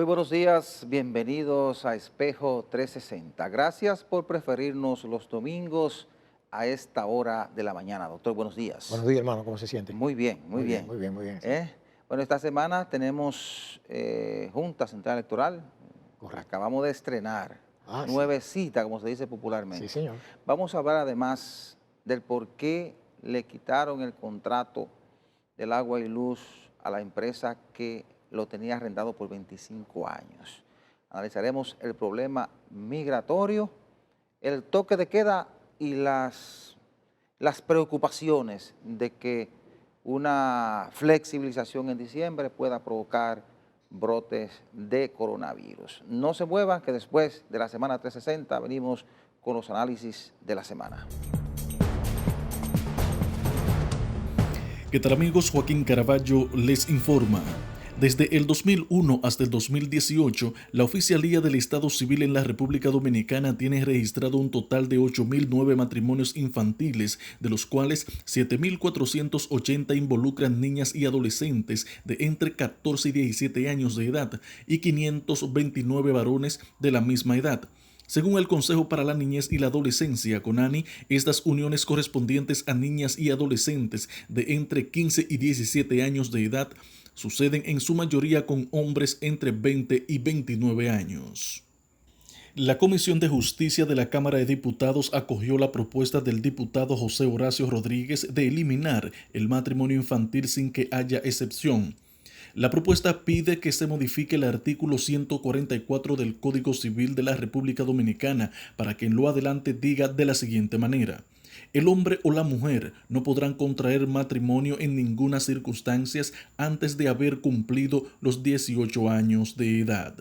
Muy buenos días, bienvenidos a Espejo 360. Gracias por preferirnos los domingos a esta hora de la mañana. Doctor, buenos días. Buenos días, hermano, ¿cómo se siente? Muy bien, muy Muy bien, bien. muy bien, muy bien. ¿Eh? Bueno, esta semana tenemos Junta Central Electoral. La Correcto. acabamos de estrenar, Sí, nuevecita, como se dice sí, popularmente. señor. Vamos a hablar además del por qué le quitaron el contrato del agua y luz a la empresa que lo tenía arrendado por 25 años. Analizaremos el problema migratorio, el toque de queda y las preocupaciones de que una flexibilización en diciembre pueda provocar brotes de coronavirus. No se muevan, que después de la semana 360 venimos con los análisis de la semana. ¿Qué tal amigos? Joaquín Caraballo les informa. Desde el 2001 hasta el 2018, la Oficialía del Estado Civil en la República Dominicana tiene registrado un total de 8.009 matrimonios infantiles, de los cuales 7.480 involucran niñas y adolescentes de entre 14 y 17 años de edad y 529 varones de la misma edad. Según el Consejo para la Niñez y la Adolescencia, CONANI, estas uniones correspondientes a niñas y adolescentes de entre 15 y 17 años de edad suceden en su mayoría con hombres entre 20 y 29 años. La Comisión de Justicia de la Cámara de Diputados acogió la propuesta del diputado José Horacio Rodríguez de eliminar el matrimonio infantil sin que haya excepción. La propuesta pide que se modifique el artículo 144 del Código Civil de la República Dominicana para que en lo adelante diga de la siguiente manera: el hombre o la mujer no podrán contraer matrimonio en ninguna circunstancia antes de haber cumplido los 18 años de edad.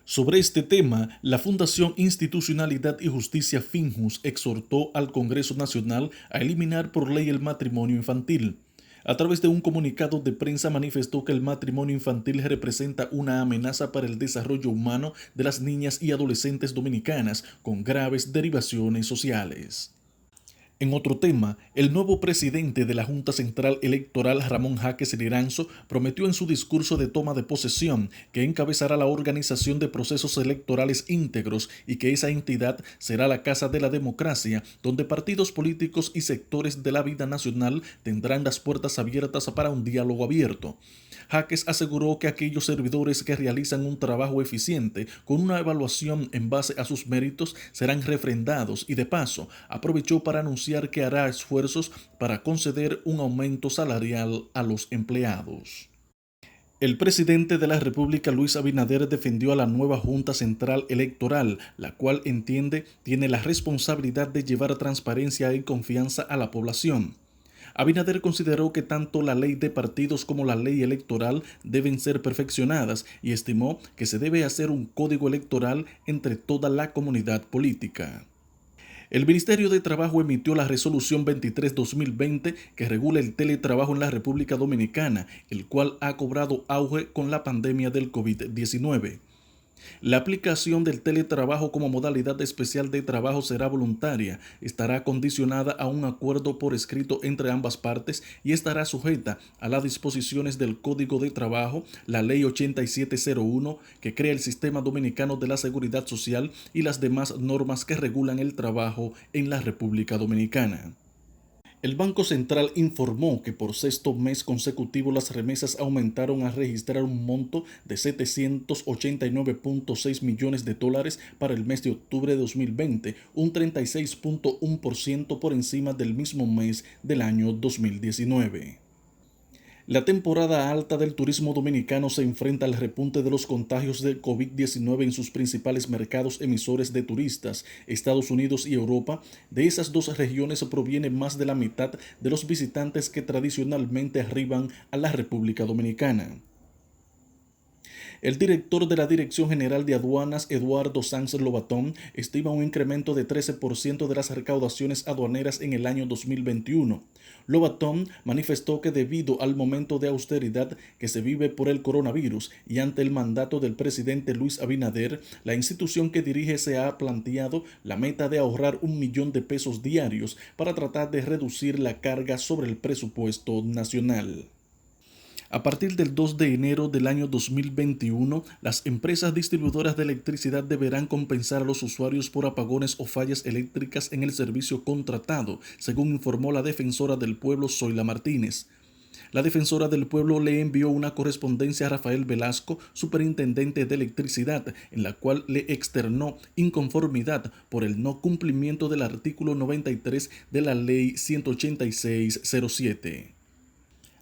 Sobre este tema, la Fundación Institucionalidad y Justicia Finjus exhortó al Congreso Nacional a eliminar por ley el matrimonio infantil. A través de un comunicado de prensa manifestó que el matrimonio infantil representa una amenaza para el desarrollo humano de las niñas y adolescentes dominicanas con graves derivaciones sociales. En otro tema, el nuevo presidente de la Junta Central Electoral, Ramón Jáquez Liranzo, prometió en su discurso de toma de posesión que encabezará la organización de procesos electorales íntegros y que esa entidad será la Casa de la Democracia, donde partidos políticos y sectores de la vida nacional tendrán las puertas abiertas para un diálogo abierto. Jáquez aseguró que aquellos servidores que realizan un trabajo eficiente con una evaluación en base a sus méritos serán refrendados y de paso aprovechó para anunciar que hará esfuerzos para conceder un aumento salarial a los empleados. El presidente de la República, Luis Abinader, defendió a la nueva Junta Central Electoral, la cual entiende tiene la responsabilidad de llevar transparencia y confianza a la población. Abinader consideró que tanto la ley de partidos como la ley electoral deben ser perfeccionadas y estimó que se debe hacer un código electoral entre toda la comunidad política. El Ministerio de Trabajo emitió la Resolución 23-2020 que regula el teletrabajo en la República Dominicana, el cual ha cobrado auge con la pandemia del COVID-19. La aplicación del teletrabajo como modalidad especial de trabajo será voluntaria, estará condicionada a un acuerdo por escrito entre ambas partes y estará sujeta a las disposiciones del Código de Trabajo, la Ley 8701, que crea el Sistema Dominicano de la Seguridad Social y las demás normas que regulan el trabajo en la República Dominicana. El Banco Central informó que por sexto mes consecutivo las remesas aumentaron a registrar un monto de 789.6 millones de dólares para el mes de octubre de 2020, un 36.1% por encima del mismo mes del año 2019. La temporada alta del turismo dominicano se enfrenta al repunte de los contagios de COVID-19 en sus principales mercados emisores de turistas, Estados Unidos y Europa. De esas dos regiones proviene más de la mitad de los visitantes que tradicionalmente arriban a la República Dominicana. El director de la Dirección General de Aduanas, Eduardo Sanz Lobatón, estima un incremento de 13% de las recaudaciones aduaneras en el año 2021. Lobatón manifestó que debido al momento de austeridad que se vive por el coronavirus y ante el mandato del presidente Luis Abinader, la institución que dirige se ha planteado la meta de ahorrar 1 millón de pesos diarios para tratar de reducir la carga sobre el presupuesto nacional. A partir del 2 de enero del año 2021, las empresas distribuidoras de electricidad deberán compensar a los usuarios por apagones o fallas eléctricas en el servicio contratado, según informó la defensora del pueblo Zoila Martínez. La defensora del pueblo le envió una correspondencia a Rafael Velasco, superintendente de electricidad, en la cual le externó inconformidad por el no cumplimiento del artículo 93 de la Ley 186/07.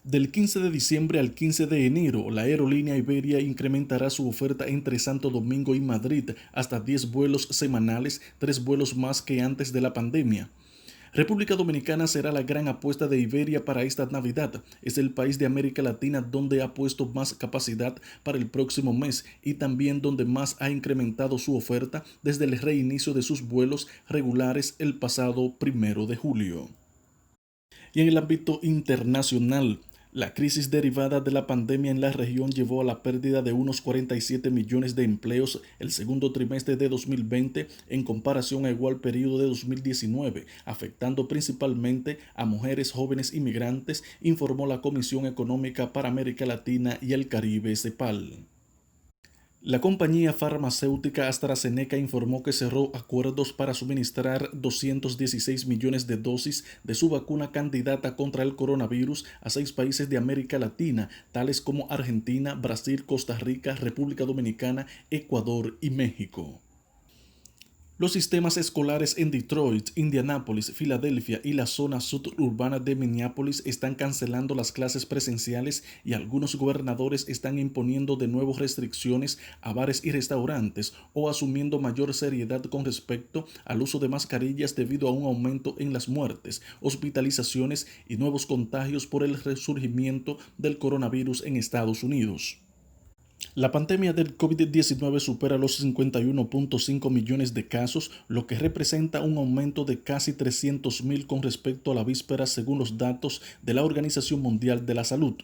Del 15 de diciembre al 15 de enero, la aerolínea Iberia incrementará su oferta entre Santo Domingo y Madrid hasta 10 vuelos semanales, 3 vuelos más que antes de la pandemia. República Dominicana será la gran apuesta de Iberia para esta Navidad. Es el país de América Latina donde ha puesto más capacidad para el próximo mes y también donde más ha incrementado su oferta desde el reinicio de sus vuelos regulares el pasado 1 de julio. Y en el ámbito internacional, la crisis derivada de la pandemia en la región llevó a la pérdida de unos 47 millones de empleos el segundo trimestre de 2020 en comparación a igual periodo de 2019, afectando principalmente a mujeres, jóvenes y migrantes, informó la Comisión Económica para América Latina y el Caribe, CEPAL. La compañía farmacéutica AstraZeneca informó que cerró acuerdos para suministrar 216 millones de dosis de su vacuna candidata contra el coronavirus a 6 países de América Latina, tales como Argentina, Brasil, Costa Rica, República Dominicana, Ecuador y México. Los sistemas escolares en Detroit, Indianápolis, Filadelfia y la zona suburbana de Minneapolis están cancelando las clases presenciales y algunos gobernadores están imponiendo de nuevo restricciones a bares y restaurantes o asumiendo mayor seriedad con respecto al uso de mascarillas debido a un aumento en las muertes, hospitalizaciones y nuevos contagios por el resurgimiento del coronavirus en Estados Unidos. La pandemia del COVID-19 supera los 51.5 millones de casos, lo que representa un aumento de casi 300.000 con respecto a la víspera según los datos de la Organización Mundial de la Salud.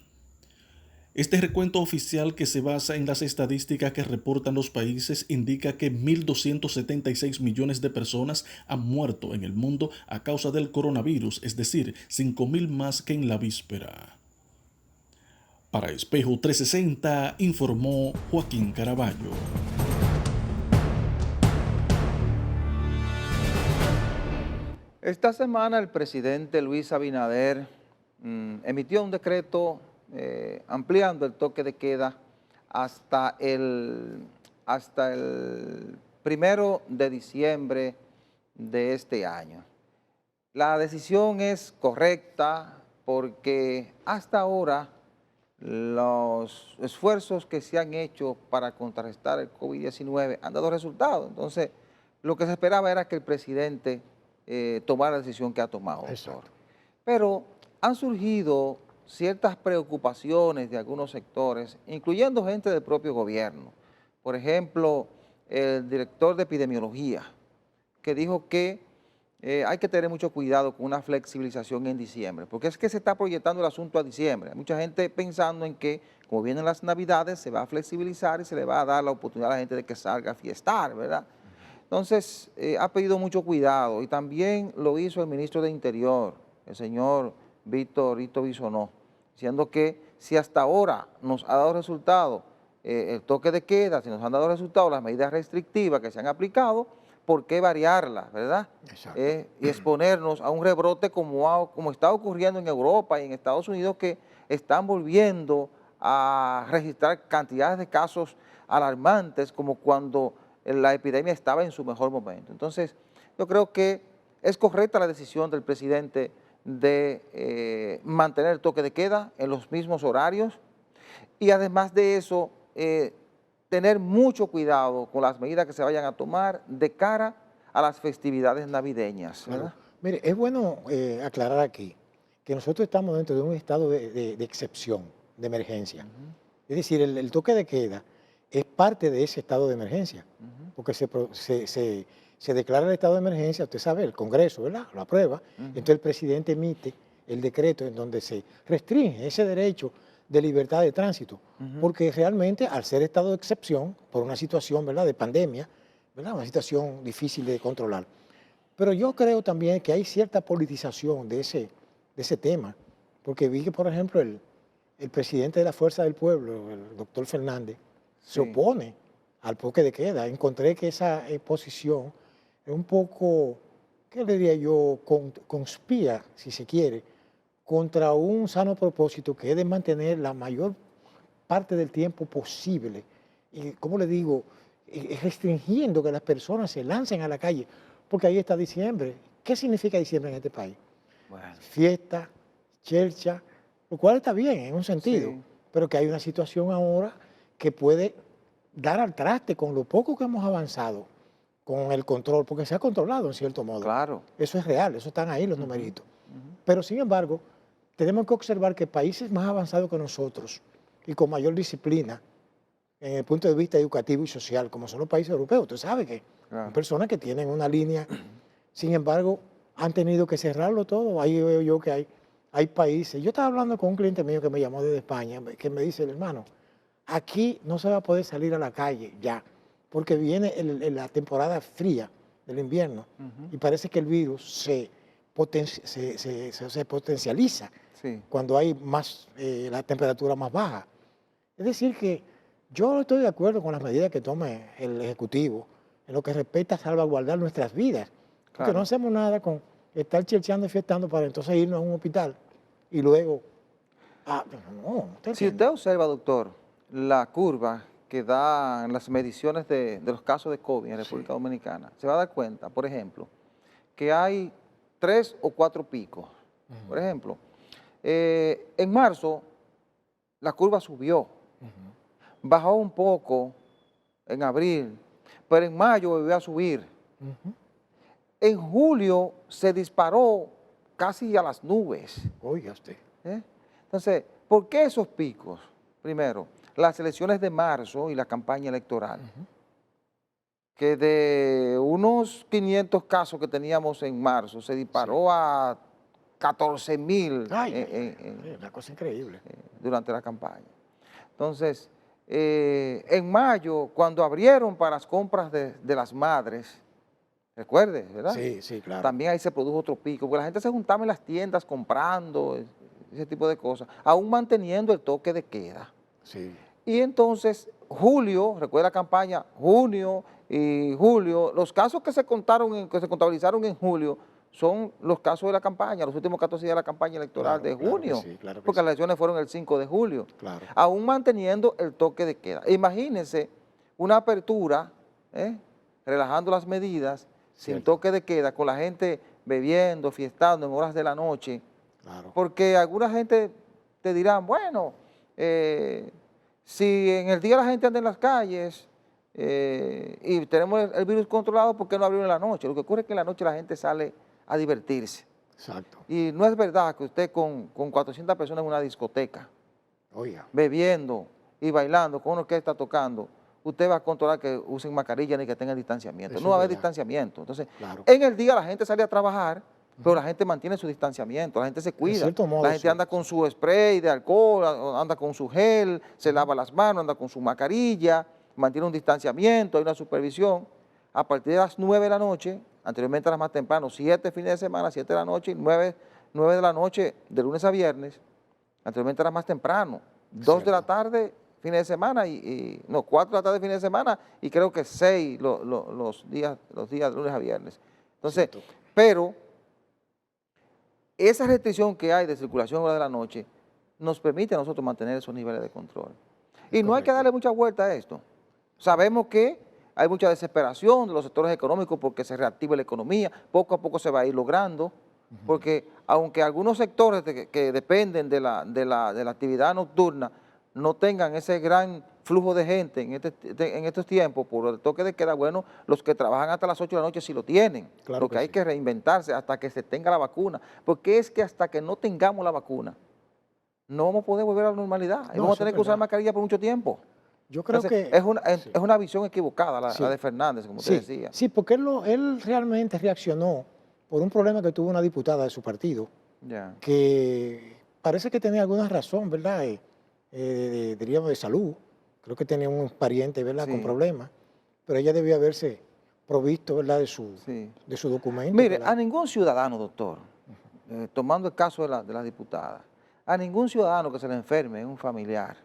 Este recuento oficial, que se basa en las estadísticas que reportan los países, indica que 1.276 millones de personas han muerto en el mundo a causa del coronavirus, es decir, 5.000 más que en la víspera. Para Espejo 360, informó Joaquín Caraballo. Esta semana el presidente Luis Abinader emitió un decreto ampliando el toque de queda hasta el 1 de diciembre de este año. La decisión es correcta porque hasta ahora los esfuerzos que se han hecho para contrarrestar el COVID-19 han dado resultados. Entonces, lo que se esperaba era que el presidente tomara la decisión que ha tomado. Pero han surgido ciertas preocupaciones de algunos sectores, incluyendo gente del propio gobierno. Por ejemplo, el director de epidemiología, que dijo que hay que tener mucho cuidado con una flexibilización en diciembre, porque es que se está proyectando el asunto a diciembre. Hay mucha gente pensando en que, como vienen las Navidades, se va a flexibilizar y se le va a dar la oportunidad a la gente de que salga a fiestar, ¿verdad? Entonces, ha pedido mucho cuidado, y también lo hizo el ministro de Interior, el señor Víctor Bisonó, diciendo que si hasta ahora nos ha dado resultado el toque de queda, si nos han dado resultados las medidas restrictivas que se han aplicado, ¿por qué variarlas, verdad? Y exponernos a un rebrote como está ocurriendo en Europa y en Estados Unidos, que están volviendo a registrar cantidades de casos alarmantes como cuando la epidemia estaba en su mejor momento. Entonces, yo creo que es correcta la decisión del presidente de mantener el toque de queda en los mismos horarios y además de eso, tener mucho cuidado con las medidas que se vayan a tomar de cara a las festividades navideñas, ¿verdad? Claro. Mire, es bueno aclarar aquí que nosotros estamos dentro de un estado de excepción, de emergencia. Es decir, el toque de queda es parte de ese estado de emergencia, porque se declara el estado de emergencia, usted sabe, el Congreso, ¿verdad?, lo aprueba, entonces el presidente emite el decreto en donde se restringe ese derecho de libertad de tránsito, porque realmente al ser estado de excepción, por una situación, ¿verdad?, de pandemia, ¿verdad?, una situación difícil de controlar. Pero yo creo también que hay cierta politización de ese tema, porque vi que, por ejemplo, el presidente de la Fuerza del Pueblo, el doctor Fernández, se Sí. opone al toque de queda. Encontré que esa posición es un poco, ¿qué le diría yo?, conspira, si se quiere, contra un sano propósito que es de mantener la mayor parte del tiempo posible, y como le digo, restringiendo que las personas se lancen a la calle, porque ahí está diciembre. ¿Qué significa diciembre en este país? Bueno, Fiesta, chercha, lo cual está bien en un sentido, sí, pero que hay una situación ahora que puede dar al traste con lo poco que hemos avanzado con el control, porque se ha controlado en cierto modo. claro. Eso es real, eso están ahí los Ujú, numeritos. ujú. Pero sin embargo, tenemos que observar que países más avanzados que nosotros y con mayor disciplina en el punto de vista educativo y social, como son los países europeos, usted sabe que son Claro. personas que tienen una línea, sin embargo, han tenido que cerrarlo todo. Ahí veo yo que hay países. Yo estaba hablando con un cliente mío que me llamó desde España, que me dice, hermano, aquí no se va a poder salir a la calle ya, porque viene la temporada fría del invierno Ujú. y parece que el virus se potencializa Sí, cuando hay más, la temperatura más baja. Es decir, que yo estoy de acuerdo con las medidas que tome el Ejecutivo en lo que respecta a salvaguardar nuestras vidas, porque no claro. hacemos nada con estar chercheando y fiestando para entonces irnos a un hospital y luego... Ah, no, ¿usted Si entiende? usted observa, doctor, la curva que dan las mediciones de los casos de COVID en Sí. República Dominicana, se va a dar cuenta, por ejemplo, que hay 3 o 4 picos. Por Ujú, ejemplo, en marzo la curva subió, ujú, bajó un poco en abril, pero en mayo volvió a subir. ujú. En julio se disparó casi a las nubes. Oiga usted. ¿Eh? Entonces, ¿por qué esos picos? Primero, las elecciones de marzo y la campaña electoral, Ujú. que de unos 500 casos que teníamos en marzo, se Sí. disparó a 14.000 Ay, ay, ay, ay, una cosa increíble. durante la campaña. Entonces, en mayo, cuando abrieron para las compras de las madres, recuerde, ¿verdad? Sí, sí, claro. También ahí se produjo otro pico, porque la gente se juntaba en las tiendas comprando ese tipo de cosas, aún manteniendo el toque de queda. Sí. Y entonces, julio, recuerda la campaña, junio y julio, los casos que se contaron, que se contabilizaron en julio, son los casos de la campaña, los últimos 14 días de la campaña electoral de Claro, claro que junio, sí, claro que porque sí. las elecciones fueron el 5 de julio, Claro. aún manteniendo el toque de queda. Imagínense una apertura, relajando las medidas, sin Cierto. toque de queda, con la gente bebiendo, fiestando en horas de la noche, Claro. porque alguna gente te dirán, bueno, si en el día la gente anda en las calles y tenemos el virus controlado, ¿por qué no abrir en la noche? Lo que ocurre es que en la noche la gente sale a divertirse. Exacto. Y no es verdad que usted con 400 personas en una discoteca, Oiga. bebiendo y bailando con uno que está tocando, usted va a controlar que usen mascarilla ni que tengan distanciamiento. Eso No va es a haber verdad. distanciamiento. Entonces, Claro. en el día la gente sale a trabajar, pero Ujú. la gente mantiene su distanciamiento, la gente se En cuida. cierto modo, La gente sí. anda con su spray de alcohol, anda con su gel, se lava las manos, anda con su mascarilla, mantiene un distanciamiento, hay una supervisión. A partir de las 9 de la noche, anteriormente era más temprano, 7 fines de semana, 7 de la noche y 9 de la noche de lunes a viernes, anteriormente era más temprano, 2 de la Cierto. tarde fines de semana, no, 4 de la tarde fines de semana y creo que 6 los días de lunes a viernes. Entonces, Cierto. pero esa restricción que hay de circulación a horas de la noche nos permite a nosotros mantener esos niveles de control. Es Y no hay que correcto. darle mucha vuelta a esto. Sabemos que hay mucha desesperación de los sectores económicos porque se reactive la economía, poco a poco se va a ir logrando, porque aunque algunos sectores que dependen de la actividad nocturna no tengan ese gran flujo de gente en estos tiempos por el toque de queda, bueno, los que trabajan hasta las 8 de la noche sí lo tienen. Claro Lo que que hay sí. que reinventarse hasta que se tenga la vacuna, porque es que hasta que no tengamos la vacuna, no vamos a poder volver a la normalidad y No, vamos a eso es tener que usar verdad. mascarilla por mucho tiempo. Yo creo Entonces, que... Sí. es una visión equivocada Sí. la de Fernández, como usted Sí, decía. sí, porque él realmente reaccionó por un problema que tuvo una diputada de su partido, Ya, que parece que tenía alguna razón, ¿verdad? Diríamos de salud. Creo que tenía un pariente, ¿verdad?, con sí, problemas, pero ella debió haberse provisto, ¿verdad?, sí. de su documento. Mire, a ningún ciudadano, doctor, tomando el caso de la diputada, A ningún ciudadano que se le enferme un familiar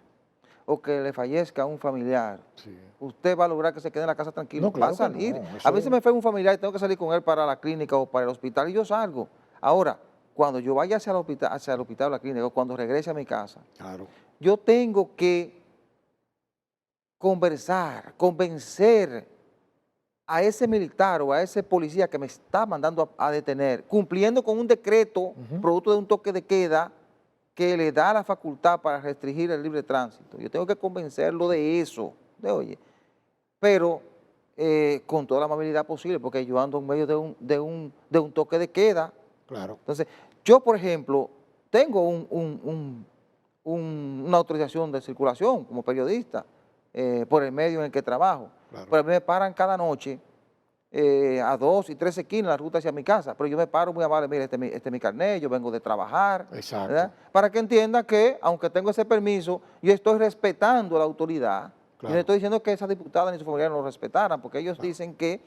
o que le fallezca un familiar, Sí. usted va a lograr que se quede en la casa tranquilo. No, claro Va a que salir. no, A eso veces es- me enferma un familiar y tengo que salir con él para la clínica o para el hospital y yo salgo. Ahora, cuando yo vaya hacia el hospital o la clínica o cuando regrese a mi casa, Claro, yo tengo que conversar, convencer a ese militar o a ese policía que me está mandando a detener, cumpliendo con un decreto producto de un toque de queda que le da la facultad para restringir el libre tránsito. Yo tengo que convencerlo de eso, pero con toda la amabilidad posible, porque yo ando en medio de un toque de queda. claro, Entonces, yo, por ejemplo, tengo una autorización de circulación como periodista por el medio en el que trabajo. claro. Pero a mí me paran cada noche a 2 y 3 esquinas en la ruta hacia mi casa, pero yo me paro muy amable, mire, este es mi carnet, yo vengo de trabajar, Exacto. ¿verdad? Para que entienda que, aunque tengo ese permiso, yo estoy respetando a la autoridad. Yo Claro. no estoy diciendo que esa diputada ni su familia no lo respetaran, porque ellos dicen que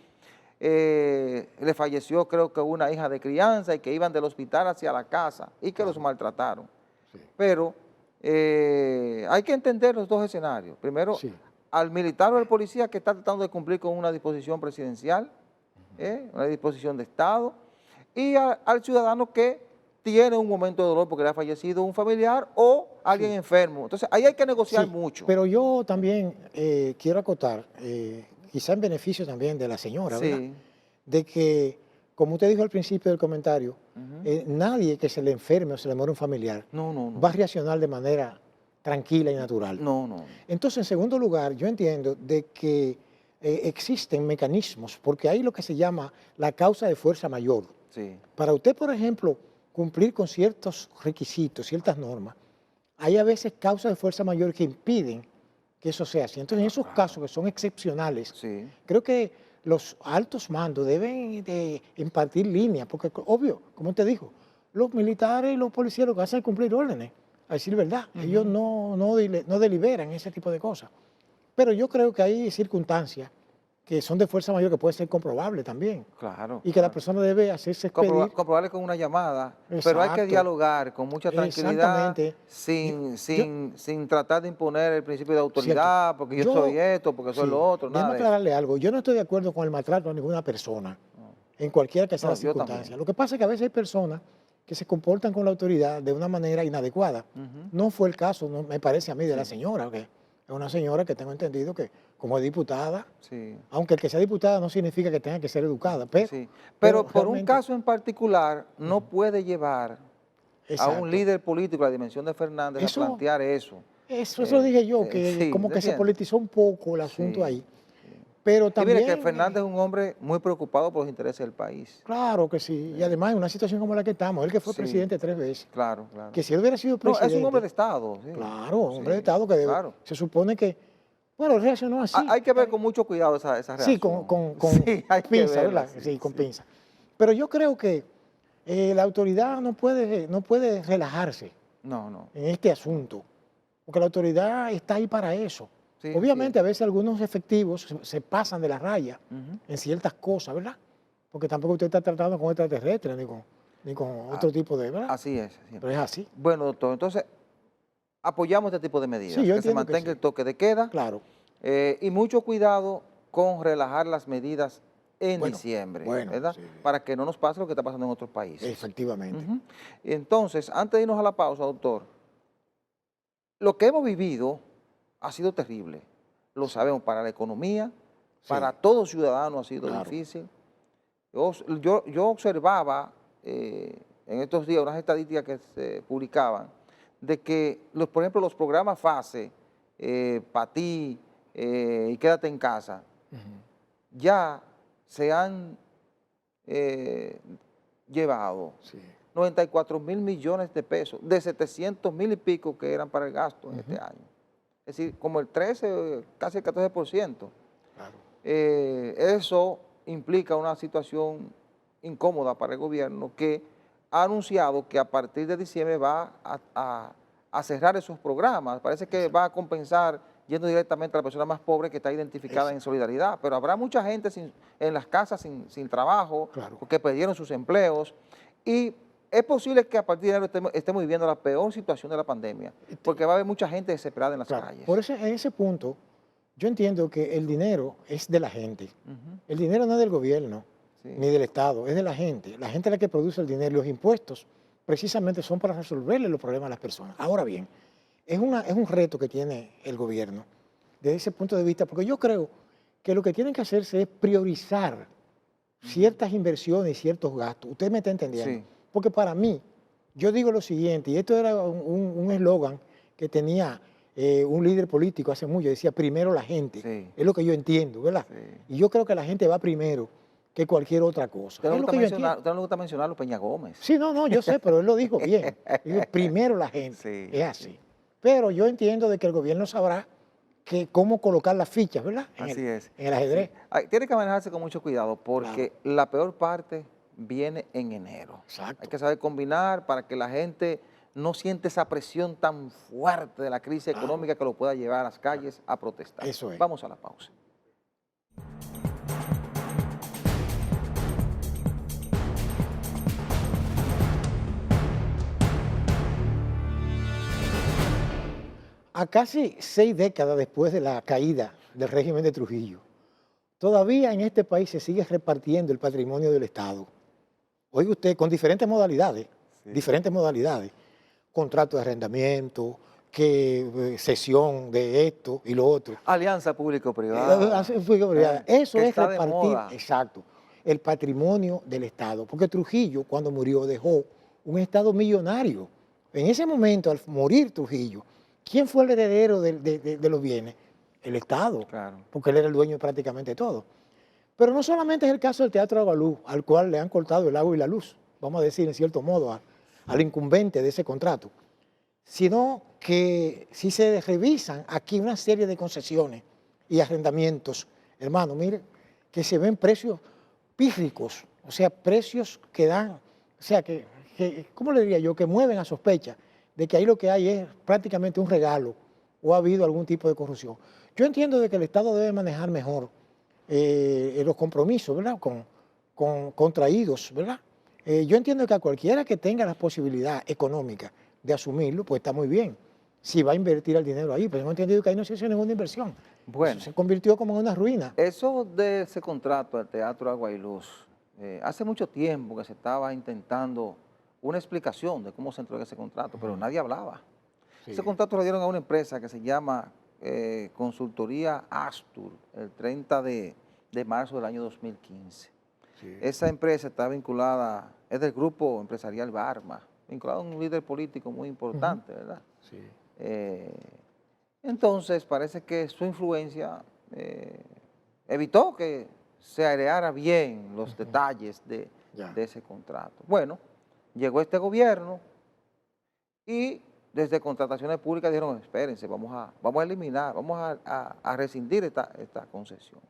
le falleció, creo que una hija de crianza y que iban del hospital hacia la casa y que los maltrataron. Sí. Pero hay que entender los dos escenarios. Primero, Sí. al militar o al policía que está tratando de cumplir con una disposición presidencial, una disposición de Estado, y al ciudadano que tiene un momento de dolor porque le ha fallecido un familiar o alguien enfermo. Entonces, ahí hay que negociar Sí, mucho. pero yo también quiero acotar, quizá en beneficio también de la señora, ¿verdad? Sí. De que, como usted dijo al principio del comentario, Ujú. nadie que se le enferme o se le muera un familiar No, no, no. va a reaccionar de manera tranquila y natural. No, no. Entonces, en segundo lugar, yo entiendo de que existen mecanismos, porque hay lo que se llama la causa de fuerza mayor. Sí. Para usted, por ejemplo, cumplir con ciertos requisitos, ciertas normas, hay a veces causas de fuerza mayor que impiden que eso sea así. Entonces, en esos casos que son excepcionales, Sí. creo que los altos mandos deben de impartir líneas, porque obvio, como usted dijo, los militares y los policías lo que hacen es cumplir órdenes, a decir verdad. Ellos no deliberan ese tipo de cosas. Pero yo creo que hay circunstancias que son de fuerza mayor que pueden ser comprobables también. Claro. Y que la claro. persona debe hacerse expedir. Comprobarle con una llamada, pero hay que Exacto. dialogar con mucha tranquilidad, Exactamente. sin tratar de imponer el principio de autoridad, porque yo soy esto, porque soy sí, lo otro, nada déjame de eso. aclararle algo. Yo no estoy de acuerdo con el maltrato a ninguna persona, en cualquiera que sea No, la yo circunstancia. también. Lo que pasa es que a veces hay personas que se comportan con la autoridad de una manera inadecuada. No fue el caso, no, me parece a mí, de la señora, que es una señora que tengo entendido que como es diputada, Sí. aunque el que sea diputada no significa que tenga que ser educada, pero, Sí. Pero por un realmente- caso en particular no puede llevar a Exacto. un líder político, la dimensión de Fernández, Eso- a plantear eso. Eso lo dije yo, que sí, como que se ¿entiendes? politizó un poco el asunto Sí, ahí. Pero Y también... mire que Fernández es un hombre muy preocupado por los intereses del país. Claro que sí. Y además en una situación como la que estamos, él que fue Sí. presidente 3 veces, Claro, claro. que si él hubiera sido No, presidente... es un hombre de Estado. Sí. Claro, un hombre de Sí, Estado que debe, claro. se supone que, bueno, él reaccionó así. Hay que ver con mucho cuidado esa reacción. Sí, con Sí, hay que pinza, verla, ¿verdad? sí, Sí, con sí. pinza. Pero yo creo que la autoridad no puede relajarse No, no. en este asunto, porque la autoridad está ahí para eso. Sí, Obviamente sí. a veces algunos efectivos se pasan de la raya Ujú. en ciertas cosas, ¿verdad? Porque tampoco usted está tratando con extraterrestres ni con otro tipo de, ¿verdad? Así es. Pero es así, Bueno, doctor, entonces apoyamos este tipo de medidas. Sí, yo que se entiendo que mantenga sí. el toque de queda claro. y mucho cuidado con relajar las medidas en Bueno, diciembre, bueno, ¿verdad? sí. Para que no nos pase lo que está pasando en otros países. Efectivamente. Ujú. Entonces, antes de irnos a la pausa, doctor, lo que hemos vivido ha sido terrible. Lo sabemos, para la economía, Sí. para todo ciudadano ha sido Claro. difícil. Yo observaba en estos días unas estadísticas que se publicaban de que, por ejemplo, los programas FASE, para ti y Quédate en Casa, ya se han llevado Sí. 94.000 millones de pesos, de 700.000 y pico que eran para el gasto en este año. Es decir, como el 13, casi el 14%. Claro. Eso implica una situación incómoda para el gobierno que ha anunciado que a partir de diciembre va a cerrar esos programas. Parece que va a compensar yendo directamente a la persona más pobre que está identificada en solidaridad, pero habrá mucha gente en las casas sin trabajo, Claro. porque perdieron sus empleos, y es posible que a partir de enero estemos viviendo la peor situación de la pandemia, porque va a haber mucha gente desesperada en las Claro, calles. por eso en ese punto yo entiendo que el dinero es de la gente. El dinero no es del gobierno Sí. ni del Estado, es de la gente. La gente es la que produce el dinero. Los impuestos precisamente son para resolverle los problemas a las personas. Ahora bien, es un reto que tiene el gobierno desde ese punto de vista, porque yo creo que lo que tienen que hacerse es priorizar ciertas inversiones y ciertos gastos. Usted me está entendiendo. Sí. Porque para mí, yo digo lo siguiente, y esto era un eslogan que tenía un líder político hace mucho, decía primero la gente. Sí. Es lo que yo entiendo, ¿verdad? Sí. Y yo creo que la gente va primero que cualquier otra cosa. Usted no Es le lo gusta que yo mencionar, entiendo. usted no le gusta mencionarlo, Peña Gómez. Sí, no, yo sé, pero él lo dijo bien. Dijo, primero la gente. Sí, Es así. Pero yo entiendo de que el gobierno sabrá cómo colocar las fichas, ¿verdad? Así es. En el ajedrez. Sí. Tiene que manejarse con mucho cuidado porque la peor parte viene en enero. Exacto. Hay que saber combinar para que la gente no siente esa presión tan fuerte de la crisis económica que lo pueda llevar a las calles a protestar. Eso es. Vamos a la pausa. A casi 6 décadas después de la caída del régimen de Trujillo, todavía en este país se sigue repartiendo el patrimonio del Estado. Oiga usted, con diferentes modalidades, contrato de arrendamiento, cesión de esto y lo otro. Alianza público-privada. Eso es está de repartir, moda. exacto, el patrimonio del Estado. Porque Trujillo, cuando murió, dejó un Estado millonario. En ese momento, al morir Trujillo, ¿quién fue el heredero de los bienes? El Estado, Claro. porque él era el dueño de prácticamente todo. Pero no solamente es el caso del Teatro Agualuz, al cual le han cortado el agua y la luz, vamos a decir en cierto modo, al incumbente de ese contrato, sino que si se revisan aquí una serie de concesiones y arrendamientos, hermano, mire, que se ven precios pírricos, o sea, precios que dan, o sea, ¿cómo le diría yo?, que mueven a sospecha de que ahí lo que hay es prácticamente un regalo o ha habido algún tipo de corrupción. Yo entiendo de que el Estado debe manejar mejor los compromisos, ¿verdad?, contraídos, ¿verdad? Yo entiendo que a cualquiera que tenga la posibilidad económica de asumirlo, pues está muy bien, si va a invertir el dinero ahí, pero no he entendido que ahí no se hizo ninguna inversión. Bueno. Eso se convirtió como en una ruina. Eso de ese contrato del Teatro Agua y Luz, hace mucho tiempo que se estaba intentando una explicación de cómo se entró en ese contrato, pero nadie hablaba. Sí. Ese contrato lo dieron a una empresa que se llama Consultoría Astur, el 30 de marzo del año 2015. Sí. Esa empresa está vinculada, es del grupo empresarial Barma, vinculado a un líder político muy importante, ¿verdad? Sí. Entonces parece que su influencia evitó que se aireara bien los detalles de ese contrato. Bueno, llegó este gobierno y desde contrataciones públicas dijeron, espérense, vamos a eliminar, vamos a rescindir esta concesión.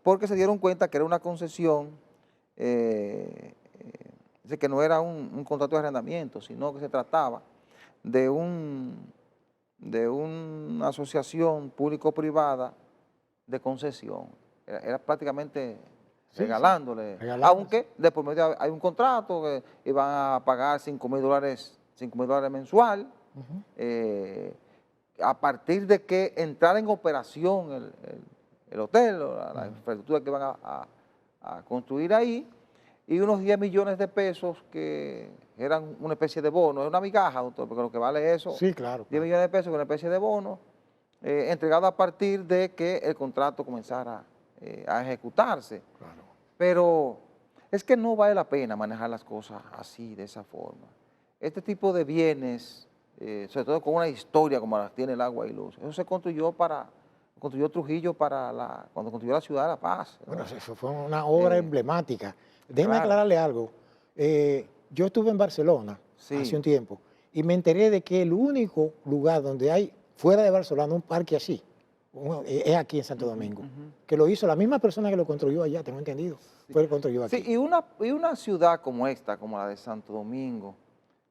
Porque se dieron cuenta que era una concesión, que no era un contrato de arrendamiento, sino que se trataba de una asociación público-privada de concesión. Era prácticamente regalándole, aunque de por medio hay un contrato que iban a pagar $5,000 mensual, a partir de que entrara en operación el hotel, o la infraestructura que van a construir ahí, y unos 10 millones de pesos que eran una especie de bono, es una migaja, doctor, porque lo que vale eso, sí, claro, 10 millones de pesos, que es una especie de bono, entregado a partir de que el contrato comenzara a ejecutarse. Claro. Pero es que no vale la pena manejar las cosas así, de esa forma. Este tipo de bienes, sobre todo con una historia como la tiene el Agua y Luz, eso se construyó Trujillo cuando construyó la ciudad de La Paz. Bueno, eso fue una obra emblemática. Déjeme claro. aclararle algo. Yo estuve en Barcelona hace un tiempo y me enteré de que el único lugar donde hay, fuera de Barcelona, un parque así, es aquí en Santo Domingo, que lo hizo la misma persona que lo construyó allá, tengo entendido, fue el que construyó aquí. Sí, y una ciudad como esta, como la de Santo Domingo,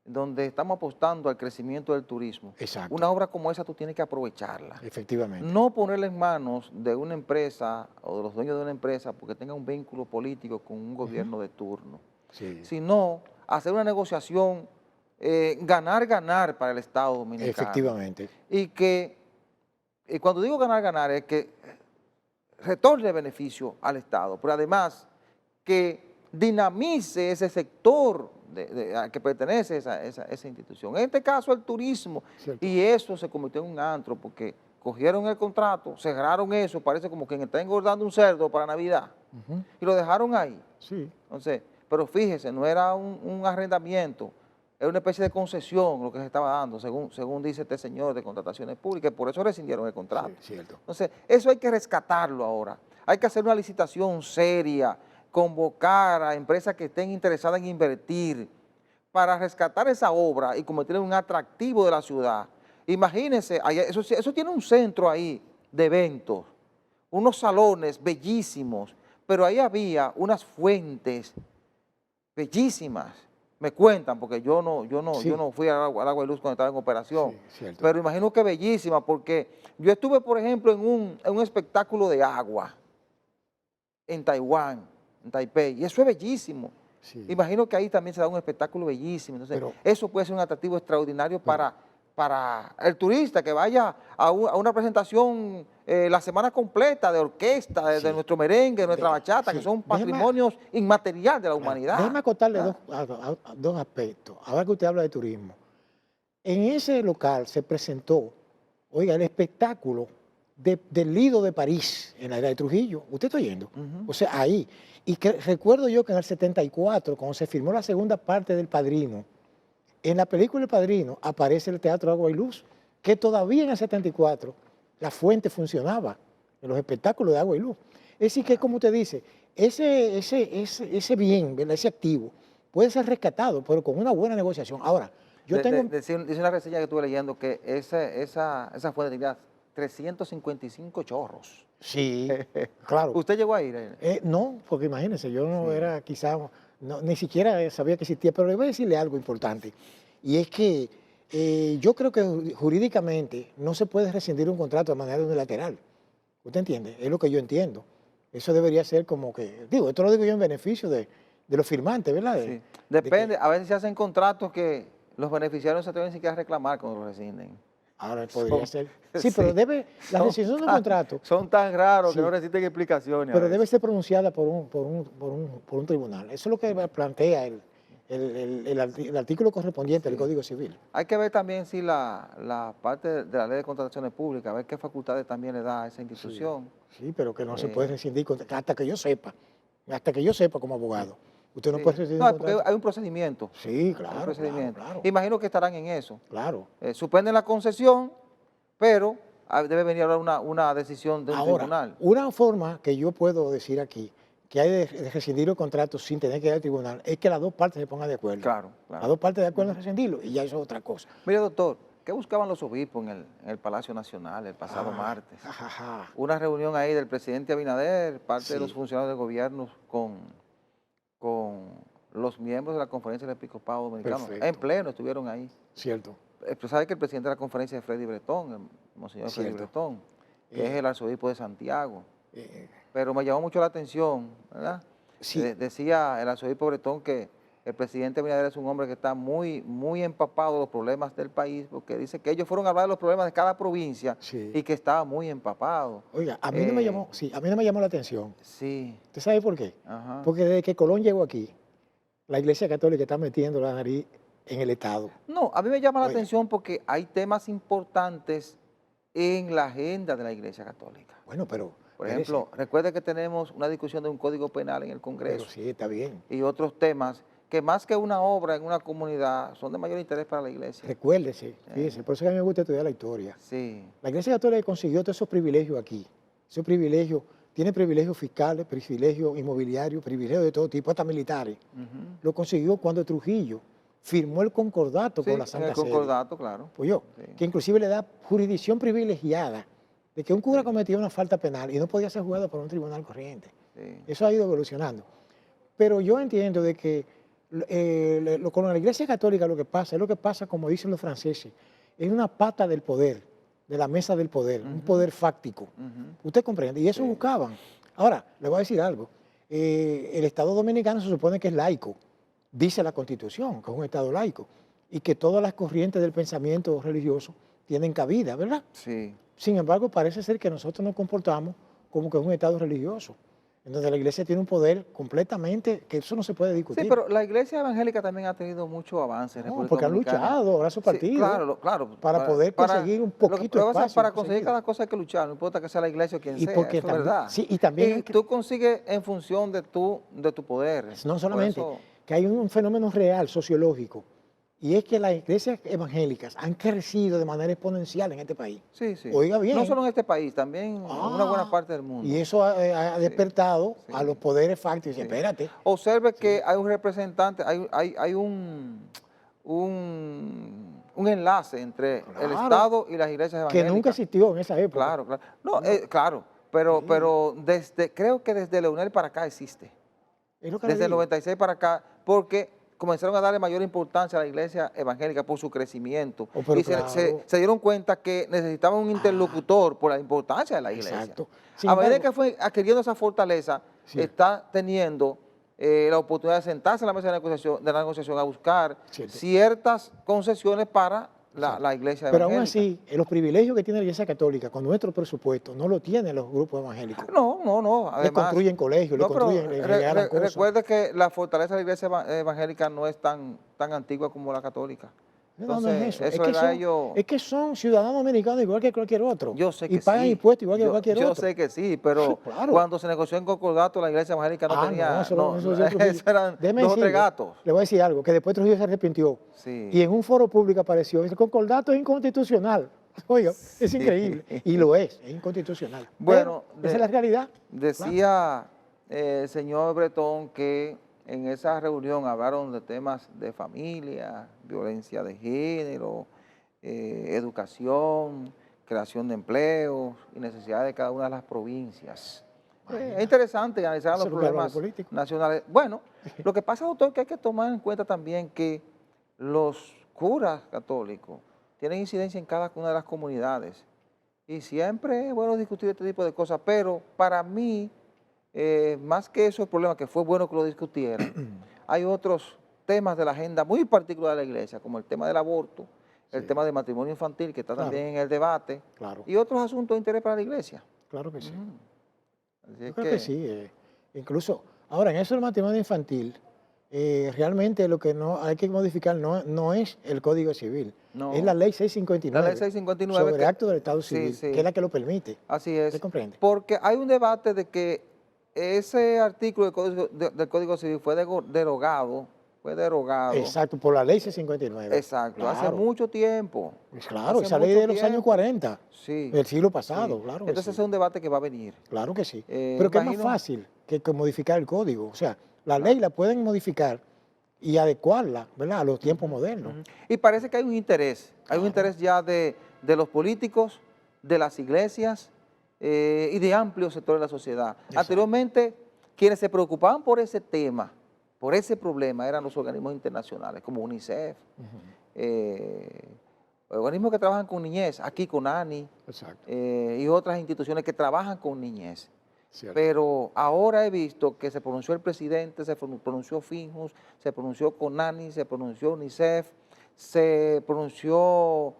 donde estamos apostando al crecimiento del turismo. Exacto. Una obra como esa tú tienes que aprovecharla. Efectivamente. No ponerla en manos de una empresa o de los dueños de una empresa porque tenga un vínculo político con un gobierno de turno, Sí. sino hacer una negociación ganar para el Estado Dominicano. Efectivamente. Y que, y cuando digo ganar es que retorne beneficio al Estado, pero además que dinamice ese sector al que pertenece esa institución. En este caso el turismo, Cierto. y eso se convirtió en un antro porque cogieron el contrato, cerraron eso, parece como quien está engordando un cerdo para Navidad, y lo dejaron ahí. Sí. Entonces, pero fíjese, no era un arrendamiento, era una especie de concesión lo que se estaba dando, según dice este señor de contrataciones públicas, y por eso rescindieron el contrato. Sí, cierto. Entonces, eso hay que rescatarlo ahora. Hay que hacer una licitación seria, convocar a empresas que estén interesadas en invertir para rescatar esa obra y convertirla en un atractivo de la ciudad. Imagínense, eso tiene un centro ahí de eventos, unos salones bellísimos, pero ahí había unas fuentes bellísimas. Me cuentan, porque yo no fui al Agua y Luz cuando estaba en operación, Sí, cierto. pero imagino que bellísima, porque yo estuve, por ejemplo, en un espectáculo de agua en Taiwán, en Taipei, y eso es bellísimo. Sí. Imagino que ahí también se da un espectáculo bellísimo. Entonces, eso puede ser un atractivo extraordinario para el turista que vaya a una presentación la semana completa de orquesta, de nuestro merengue, de nuestra bachata, que son patrimonios inmateriales de la humanidad. Déjeme acotarle dos aspectos. Ahora que usted habla de turismo. En ese local se presentó, oiga, el espectáculo del Lido de París, en la era de Trujillo. ¿Usted está oyendo? O sea, ahí. Y que recuerdo yo que en el 74, cuando se filmó la segunda parte del Padrino, en la película El Padrino aparece el Teatro Agua y Luz, que todavía en el 74 la fuente funcionaba en los espectáculos de Agua y Luz. Es decir, que como usted dice, ese bien, ¿verdad? Ese activo, puede ser rescatado, pero con una buena negociación. Ahora, yo tengo... Dice una reseña que estuve leyendo que esa fuente tenía 355 chorros. Sí, claro. ¿Usted llegó a ir? No, porque imagínense, yo no era quizá, ni siquiera sabía que existía, pero le voy a decirle algo importante. Y es que yo creo que jurídicamente no se puede rescindir un contrato de manera unilateral. ¿Usted entiende? Es lo que yo entiendo. Eso debería ser como que, digo, esto lo digo yo en beneficio de los firmantes, ¿verdad? Sí. Depende, a veces se hacen contratos que los beneficiarios no se atreven ni siquiera a reclamar cuando los rescinden. Ahora podría ser. Sí, pero la rescisión de un contrato. Son tan raros que no resisten explicaciones. Pero debe ser pronunciada por un tribunal. Eso es lo que plantea el artículo correspondiente del Código Civil. Hay que ver también si la parte de la ley de contrataciones públicas, a ver qué facultades también le da a esa institución. Sí, pero que no se puede rescindir hasta que yo sepa como abogado. Usted no puede rescindir un contrato. Porque hay un procedimiento. Sí, claro, Un procedimiento. claro. Imagino que estarán en eso. Claro. Suspenden la concesión, pero debe venir ahora una decisión de un tribunal. Una forma que yo puedo decir aquí, que hay de rescindir el contrato sin tener que ir al tribunal, es que las dos partes se pongan de acuerdo. Claro. Las dos partes de acuerdo en rescindirlo, y ya eso es otra cosa. Mire, doctor, ¿qué buscaban los obispos en el Palacio Nacional el pasado martes? Una reunión ahí del presidente Abinader, parte de los funcionarios del gobierno con los miembros de la Conferencia del Episcopado Dominicano. Perfecto. En pleno estuvieron ahí. Cierto. Pero sabe que el presidente de la conferencia es Freddy Bretón, el monseñor Freddy Bretón, que es el arzobispo de Santiago. Pero me llamó mucho la atención, ¿verdad? Sí. Decía el arzobispo Bretón que el presidente Abinader es un hombre que está muy, muy empapado de los problemas del país, porque dice que ellos fueron a hablar de los problemas de cada provincia y que estaba muy empapado. Oiga, a mí no me llamó la atención. Sí. ¿Usted sabe por qué? Ajá. Porque desde que Colón llegó aquí, la Iglesia Católica está metiendo la nariz en el Estado. No, a mí me llama la atención porque hay temas importantes en la agenda de la Iglesia Católica. Bueno, pero... Por ejemplo, recuerde que tenemos una discusión de un código penal en el Congreso. Pero sí, está bien. Y otros temas que más que una obra en una comunidad son de mayor interés para la Iglesia. Recuérdese, fíjese, por eso que a mí me gusta estudiar la historia. Sí. La Iglesia Católica consiguió todos esos privilegios aquí. Esos privilegios, tiene privilegios fiscales, privilegios inmobiliarios, privilegios de todo tipo, hasta militares. Lo consiguió cuando Trujillo firmó el concordato con la Santa Sede. El concordato, claro. Pues que inclusive le da jurisdicción privilegiada de que un cura cometía una falta penal y no podía ser juzgado por un tribunal corriente. Eso ha ido evolucionando. Pero yo entiendo de que con la Iglesia Católica lo que pasa es lo que pasa, como dicen los franceses, es una pata del poder, de la mesa del poder, un poder fáctico. ¿Usted comprende? Y eso buscaban. Ahora, le voy a decir algo. El Estado Dominicano se supone que es laico. dice la Constitución, que es un Estado laico, y que todas las corrientes del pensamiento religioso tienen cabida, ¿verdad? Sí. Sin embargo, parece ser que nosotros nos comportamos como que es un Estado religioso, en donde la Iglesia tiene un poder completamente, que eso no se puede discutir. Sí, pero la iglesia evangélica también ha tenido mucho avance en No, República porque han Dominicana. luchado, ahora su Sí, partido, claro. para poder conseguir un poquito de Lo que pasa es espacio. para conseguir cada cosa hay que luchar, no importa que sea la iglesia o quien Y sea, porque eso es también, verdad. sí, y también hay Y que- tú consigues en función de tu poder. no Por solamente, eso- que hay un fenómeno real, sociológico, y es que las iglesias evangélicas han crecido de manera exponencial en este país. sí. Oiga bien. No solo en este país, también en una buena parte del mundo. Y eso ha despertado sí. a los poderes fácticos. Sí. Espérate. Observe que hay un representante, hay un enlace entre el Claro. Estado y las iglesias Que evangélicas. nunca existió en esa época. Claro. No, claro, pero creo que desde Leonel para acá existe. Es lo que le Desde el digo. 96 para acá, porque comenzaron a darle mayor importancia a la iglesia evangélica por su crecimiento. Oh, pero Y claro. se dieron cuenta que necesitaban un interlocutor por la importancia de la iglesia. Exacto. Sin A medida embargo- que fue adquiriendo esa fortaleza, Sí. está teniendo la oportunidad de sentarse en la mesa de la negociación a buscar Cierto. ciertas concesiones para la iglesia Pero aún evangélica. así, los privilegios que tiene la Iglesia Católica con nuestro presupuesto no lo tienen los grupos evangélicos. No. Le Además, construyen colegios, no, le pero construyen, le regalan cosas. recuerde que la fortaleza de la iglesia evangélica no es tan antigua como la católica. No, no es eso. Eso que era son, ellos. es que son ciudadanos americanos igual que cualquier otro. Yo sé y que pagan sí. impuestos igual que Yo- cualquier yo otro. sé que sí, pero Claro. cuando se negoció en concordato, la iglesia evangélica no tenía. No, eso es Trujillo. eso eran Déjeme dos o tres decirle, gatos. Le voy a decir algo, que después Trujillo se arrepintió. Sí. Y en un foro público apareció, el concordato es inconstitucional. Oiga, es increíble. Y lo es inconstitucional. Bueno, Pero esa es la realidad. Decía el señor Bretón que en esa reunión hablaron de temas de familia, violencia de género, educación, creación de empleos y necesidades de cada una de las provincias. Es interesante analizar Eso los es lo que habla problemas de política. nacionales. Bueno, lo que pasa, doctor, que hay que tomar en cuenta también que los curas católicos tienen incidencia en cada una de las comunidades. Y siempre es bueno discutir este tipo de cosas, pero para mí, más que eso, el problema que fue bueno que lo discutieran, hay otros temas de la agenda muy particular de la iglesia, como el tema del aborto, el tema del matrimonio infantil, que está Claro. también en el debate, Claro, y otros asuntos de interés para la iglesia. claro que sí. Así Yo es creo que sí. Incluso, ahora, en eso del matrimonio infantil, realmente lo que no hay que modificar no es el Código Civil, No. es la Ley 659. La ley 659 sobre que- acto del Estado Civil, sí. que es la que lo permite. Así es. ¿Usted comprende? Porque hay un debate de que ese artículo del Código Civil fue derogado. Exacto, por la Ley 659. Exacto, hace Claro. mucho tiempo. Pues claro, Hace esa ley mucho de los años tiempo. 40, Sí. del siglo pasado, Sí. claro que Entonces sí. es un debate que va a venir. Claro que sí. Pero que es más imagino- fácil que modificar el código. O sea, la ley la pueden modificar y adecuarla, ¿verdad?, a los tiempos modernos. Y parece que hay un interés. Hay un interés ya de los políticos, de las iglesias y de amplios sectores de la sociedad. Exacto. Anteriormente, quienes se preocupaban por ese tema, por ese problema, eran los organismos internacionales, como UNICEF, organismos que trabajan con niñez, aquí con ANI Exacto. y otras instituciones que trabajan con niñez. Cierto. Pero ahora he visto que se pronunció el presidente, se pronunció Finjus, se pronunció CONANI, se pronunció UNICEF, se pronunció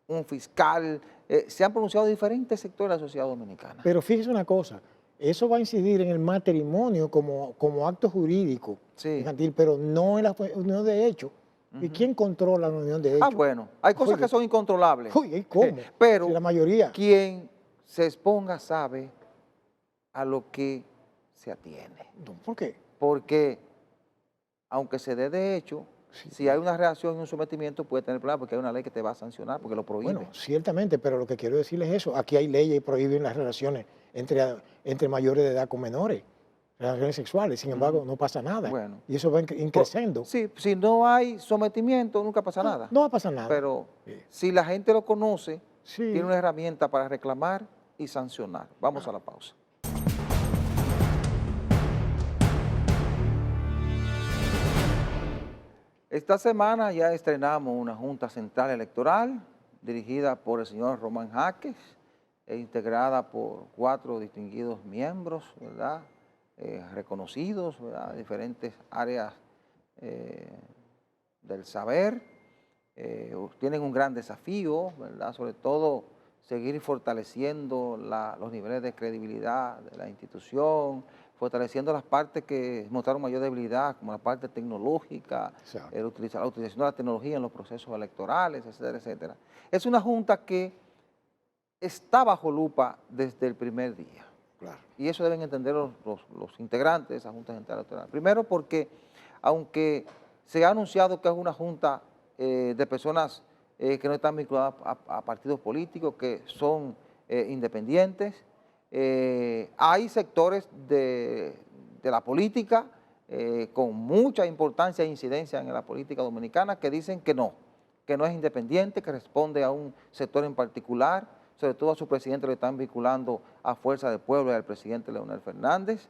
un fiscal, se han pronunciado diferentes sectores de la sociedad dominicana. Pero fíjese una cosa, eso va a incidir en el matrimonio como acto jurídico Sí. infantil, pero no en la unión de hecho. ¿Y quién controla la unión de hecho? Bueno, hay cosas Oye. que son incontrolables. Uy, ¿y cómo? Pero Si la mayoría. quien se exponga sabe a lo que se atiene. No, ¿por qué? Porque aunque se dé de hecho, si hay una reacción y un sometimiento puede tener problemas porque hay una ley que te va a sancionar porque lo prohíbe. Bueno, ciertamente, pero lo que quiero decirles es eso. Aquí hay leyes que prohíben las relaciones entre mayores de edad con menores, relaciones sexuales. Sin embargo, no pasa nada. Bueno. Y eso va creciendo. Sí, si no hay sometimiento nunca pasa nada. No va a pasar nada. Pero Sí. si la gente lo conoce, Sí. tiene una herramienta para reclamar y sancionar. Vamos a la pausa. Esta semana ya estrenamos una Junta Central Electoral dirigida por el señor Román Jaques e integrada por 4 distinguidos miembros, ¿verdad? reconocidos, ¿verdad? Diferentes áreas del saber. Tienen un gran desafío, ¿verdad? Sobre todo seguir fortaleciendo los niveles de credibilidad de la institución, fortaleciendo las partes que mostraron mayor debilidad, como la parte tecnológica, la utilización de la tecnología en los procesos electorales, etcétera, etcétera. Es una junta que está bajo lupa desde el primer día. Claro. Y eso deben entender los integrantes de esa Junta Central Electoral. Primero porque, aunque se ha anunciado que es una junta de personas que no están vinculadas a partidos políticos, que son independientes, hay sectores de la política con mucha importancia e incidencia en la política dominicana que dicen que no es independiente, que responde a un sector en particular, sobre todo a su presidente le están vinculando a Fuerza del Pueblo y al presidente Leonel Fernández.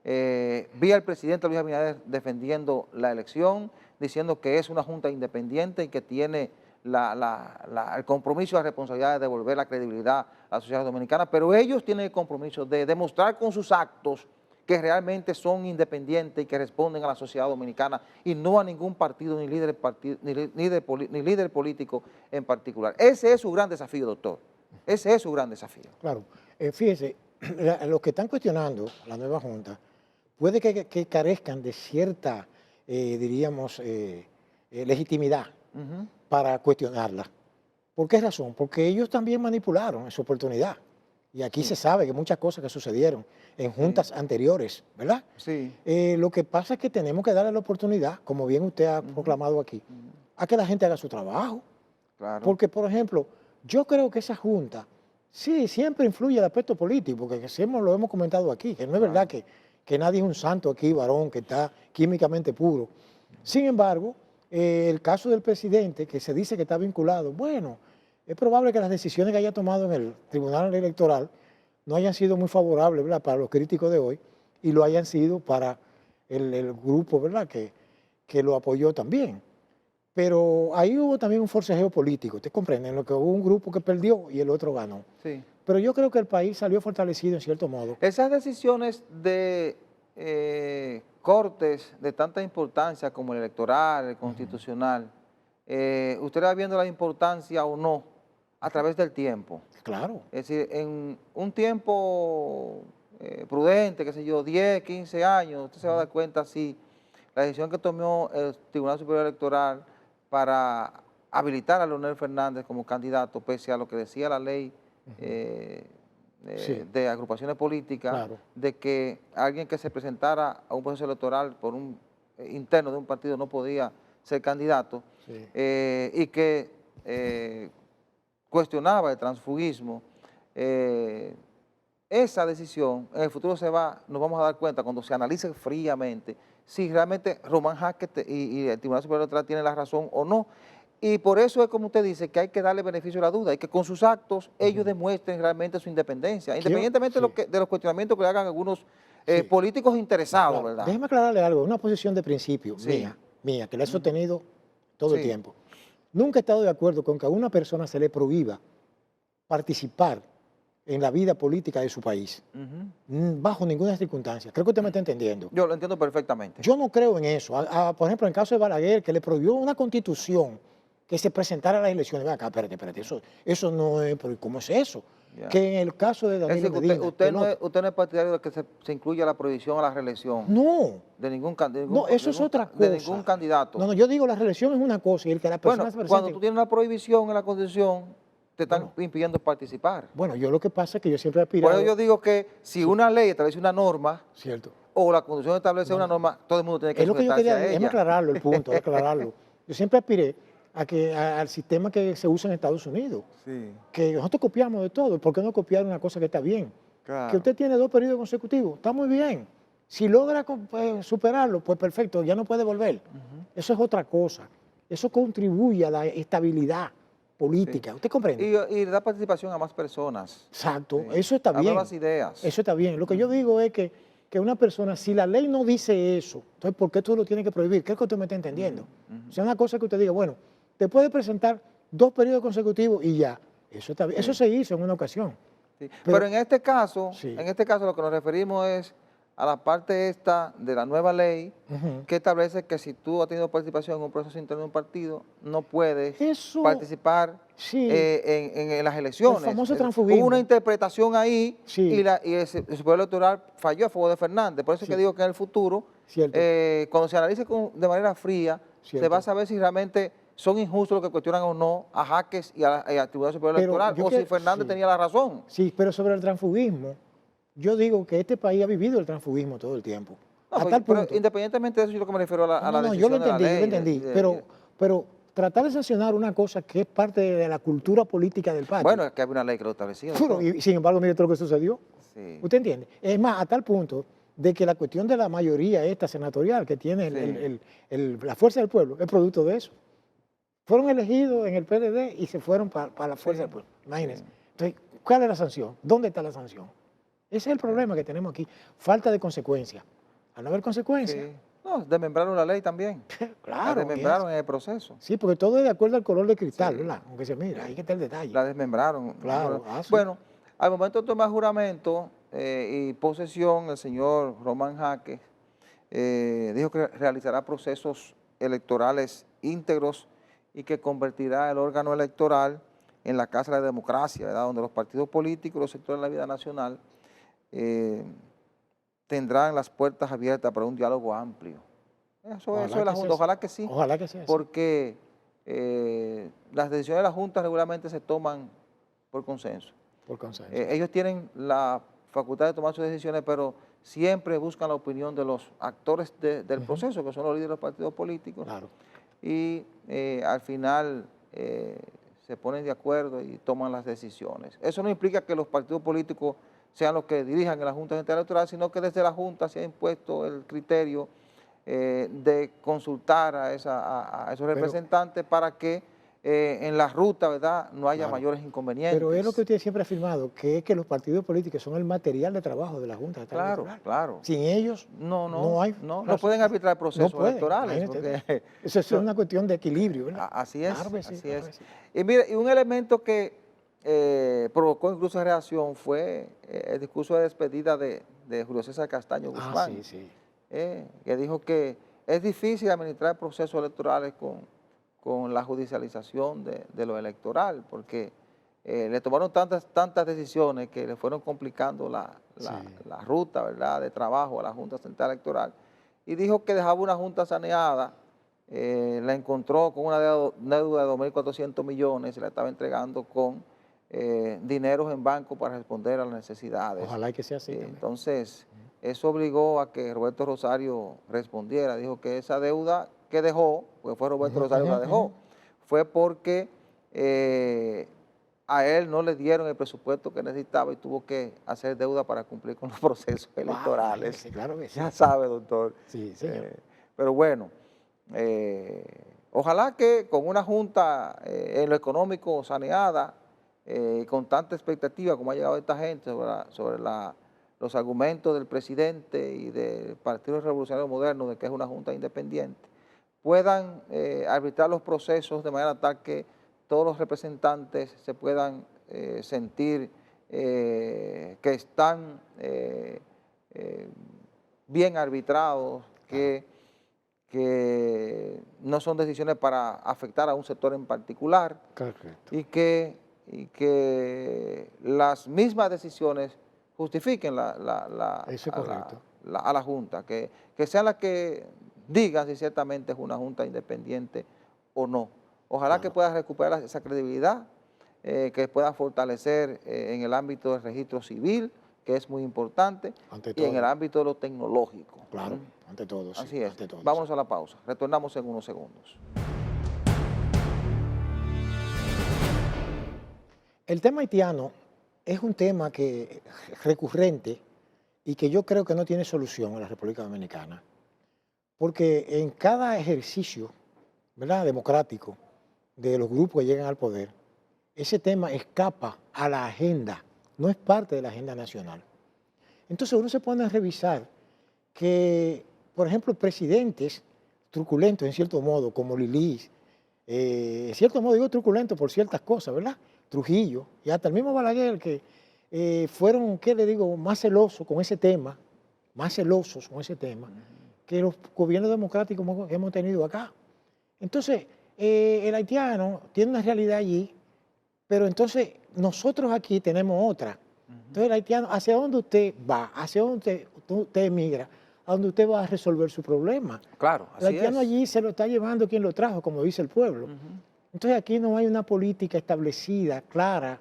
Vi al presidente Luis Abinader defendiendo la elección, diciendo que es una junta independiente y que tiene el compromiso y la responsabilidad de devolver la credibilidad a la sociedad dominicana, pero ellos tienen el compromiso de demostrar con sus actos que realmente son independientes y que responden a la sociedad dominicana y no a ningún partido ni líder político en particular. Ese es su gran desafío, doctor. Ese es su gran desafío. Claro. Fíjese, los que están cuestionando la nueva Junta puede que carezcan de cierta, diríamos, legitimidad para cuestionarla. ¿Por qué razón? Porque ellos también manipularon en su oportunidad. Y aquí se sabe que muchas cosas que sucedieron en juntas anteriores, ¿verdad? Sí. Lo que pasa es que tenemos que darle la oportunidad, como bien usted ha proclamado aquí, a que la gente haga su trabajo. Claro. Porque, por ejemplo, yo creo que esa junta, sí, siempre influye el aspecto político, porque lo hemos comentado aquí, que no es verdad que nadie es un santo aquí, varón, que está químicamente puro. Sin embargo, el caso del presidente, que se dice que está vinculado, bueno, es probable que las decisiones que haya tomado en el Tribunal Electoral no hayan sido muy favorables, ¿verdad?, para los críticos de hoy, y lo hayan sido para el grupo, ¿verdad?, que lo apoyó también. Pero ahí hubo también un forcejeo político, ¿usted comprende? En lo que hubo un grupo que perdió y el otro ganó. Sí. Pero yo creo que el país salió fortalecido en cierto modo. Esas decisiones de cortes de tanta importancia como el electoral, el constitucional, ¿usted va viendo la importancia o no a través del tiempo? Claro. Es decir, en un tiempo prudente, qué sé yo, 10, 15 años, usted se va a dar cuenta si la decisión que tomó el Tribunal Superior Electoral para habilitar a Leonel Fernández como candidato, pese a lo que decía la ley de agrupaciones políticas, Claro, de que alguien que se presentara a un proceso electoral por un interno de un partido no podía ser candidato, y que cuestionaba el transfugismo, esa decisión en el futuro nos vamos a dar cuenta cuando se analice fríamente si realmente Román Jaques y el Tribunal Superior Electoral tienen la razón o no. Y por eso es como usted dice, que hay que darle beneficio a la duda y que con sus actos ellos demuestren realmente su independencia, independientemente de los cuestionamientos que le hagan algunos políticos interesados, claro. ¿verdad? Déjeme aclararle algo, una posición de principio mía, que la he sostenido todo el tiempo. Nunca he estado de acuerdo con que a una persona se le prohíba participar en la vida política de su país, bajo ninguna circunstancia. Creo que usted me está entendiendo. Yo lo entiendo perfectamente. Yo no creo en eso. Por ejemplo, en el caso de Balaguer, que le prohibió una constitución que se presentara a las elecciones. Ven acá, espérate, eso no es, ¿cómo es eso? Ya. Que en el caso de Danilo Medina. Usted no es partidario de que se incluya la prohibición a la reelección. No. De ningún No, eso es otra cosa. De ningún candidato. No, yo digo la reelección es una cosa y el que la persona se presente. Cuando tú tienes una prohibición en la Constitución, te están impidiendo participar. Bueno, yo lo que pasa es que yo siempre he aspirado. Por eso yo digo que si una ley establece una norma, cierto, o la Constitución establece una norma, todo el mundo tiene que sujetarse a ella. Es lo que yo quería, déjeme aclararlo, el punto, aclararlo. Yo siempre aspiré al sistema que se usa en Estados Unidos. Sí. Que nosotros copiamos de todo. ¿Por qué no copiar una cosa que está bien? Claro. Que usted tiene 2 periodos consecutivos, está muy bien. Si logra superarlo, pues perfecto, ya no puede volver. Eso es otra cosa. Eso contribuye a la estabilidad política. ¿Usted comprende? Y da participación a más personas. Exacto, eso está bien. A nuevas ideas. Eso está bien. Lo que yo digo es que una persona, si la ley no dice eso, entonces ¿por qué tú lo tienes que prohibir? ¿Qué es que usted me está entendiendo? O sea, una cosa que usted diga, bueno, te puede presentar 2 periodos consecutivos y ya. Eso está bien. Eso se hizo en una ocasión. Sí. Pero en este caso lo que nos referimos es a la parte esta de la nueva ley Ujú. que establece que si tú has tenido participación en un proceso interno de un partido, no puedes Eso, participar sí, en las el elecciones. famoso Hubo una transfugismo, interpretación ahí sí, y el Superior Electoral falló a favor de Fernández. Por eso es que sí, digo que en el futuro, cierto, cuando se analice de manera fría, se va a cierto. saber si realmente son injustos los que cuestionan o no a Jaques y al Tribunal Superior Pero Electoral, yo o si que, Fernández sí, tenía la razón. sí, pero sobre el transfugismo, yo digo que este país ha vivido el transfugismo todo el tiempo, No, a tal pero punto. independientemente de eso, yo lo que me refiero a No, a la no, no, yo lo decisión de la entendí, yo lo ley. entendí, pero tratar de sancionar una cosa que es parte de la cultura política del patio. Bueno, es que había una ley que lo establecía, Pero, doctor. y sin embargo, mire todo lo que sucedió. Sí, ¿Usted entiende? Es más, a tal punto de que la cuestión de la mayoría esta senatorial que tiene sí, la fuerza del pueblo es producto de eso. Fueron elegidos en el PLD y se fueron para la fuerza sí, del pueblo. Imagínense. sí, Entonces, ¿cuál es la sanción? ¿Dónde está la sanción? Ese es el problema que tenemos aquí. Falta de consecuencia. Al no haber consecuencia, sí. No, desmembraron la ley también. La claro, y desmembraron en el proceso. sí, porque todo es de acuerdo al color de cristal, Sí, ¿verdad? Aunque se mira, ahí que está el detalle. la desmembraron. Claro, sí. Bueno, al momento de tomar juramento y posesión, el señor Román Jaques dijo que realizará procesos electorales íntegros y que convertirá el órgano electoral en la casa de la democracia, ¿verdad? Donde los partidos políticos y los sectores de la vida nacional eh, tendrán las puertas abiertas para un diálogo amplio. Eso es la Junta, ojalá que sí, Ojalá que sea así. porque las decisiones de la Junta regularmente se toman por consenso. Por consenso. Ellos tienen la facultad de tomar sus decisiones, pero siempre buscan la opinión de los actores del proceso, que son los líderes de los partidos políticos, Claro. y al final se ponen de acuerdo y toman las decisiones. Eso no implica que los partidos políticos sean los que dirijan en la Junta Central Electoral, sino que desde la Junta se ha impuesto el criterio de consultar a esos representantes para que en la ruta, ¿verdad?, no haya Claro. mayores inconvenientes. Pero es lo que usted siempre ha afirmado, que es que los partidos políticos son el material de trabajo de la Junta Central Claro, Electoral. claro. Sin ellos No hay no razón. pueden arbitrar procesos No pueden, electorales. imagínate. Porque Eso es una cuestión de equilibrio, ¿verdad? así es, Claro que sí, así claro es. que sí. Y mire, y un elemento que provocó incluso reacción fue el discurso de despedida de Julio César Castaño Guzmán, Sí, sí. que dijo que es difícil administrar procesos electorales con la judicialización de lo electoral, porque le tomaron tantas decisiones que le fueron complicando Sí. la ruta, ¿verdad?, de trabajo a la Junta Central Electoral, y dijo que dejaba una junta saneada, la encontró con una deuda de 2.400 millones, se la estaba entregando con dineros en banco para responder a las necesidades. Ojalá que sea así también. Entonces, eso obligó a que Roberto Rosario respondiera, dijo que esa deuda que dejó, porque fue Roberto Rosario que la dejó, fue porque a él no le dieron el presupuesto que necesitaba y tuvo que hacer deuda para cumplir con los procesos electorales. Imagínese, claro que sí. Ya sabe, doctor. Sí, señor. Pero bueno, ojalá que con una junta en lo económico saneada, con tanta expectativa como ha llegado esta gente sobre los argumentos del presidente y del Partido Revolucionario Moderno de que es una junta independiente, puedan arbitrar los procesos de manera tal que todos los representantes se puedan sentir que están bien arbitrados, que no son decisiones para afectar a un sector en particular Correcto. y que las mismas decisiones justifiquen Eso es correcto. a la Junta, que sean las que digan si ciertamente es una Junta independiente o no. Ojalá que pueda recuperar esa credibilidad, que pueda fortalecer en el ámbito del registro civil, que es muy importante, Ante y en todo. el ámbito de lo tecnológico. Claro, ante todo. Sí, Así es. ante todo, Vámonos sí. a la pausa. Retornamos en unos segundos. El tema haitiano es un tema que recurrente y que yo creo que no tiene solución en la República Dominicana, porque en cada ejercicio, ¿verdad?, democrático de los grupos que llegan al poder, ese tema escapa a la agenda, no es parte de la agenda nacional. Entonces uno se pone a revisar que, por ejemplo, presidentes truculentos en cierto modo, como Lilis, en cierto modo digo truculento por ciertas cosas, ¿verdad? Trujillo y hasta el mismo Balaguer, que fueron, ¿qué le digo?, más celosos con ese tema más celosos con ese tema que los gobiernos democráticos que hemos tenido acá. Entonces, el haitiano tiene una realidad allí, pero entonces nosotros aquí tenemos otra. Entonces el haitiano, ¿hacia dónde usted va? ¿Hacia dónde usted emigra? ¿A dónde usted va a resolver su problema? Claro, El así haitiano es. allí se lo está llevando quien lo trajo, como dice el pueblo. Entonces aquí no hay una política establecida, clara.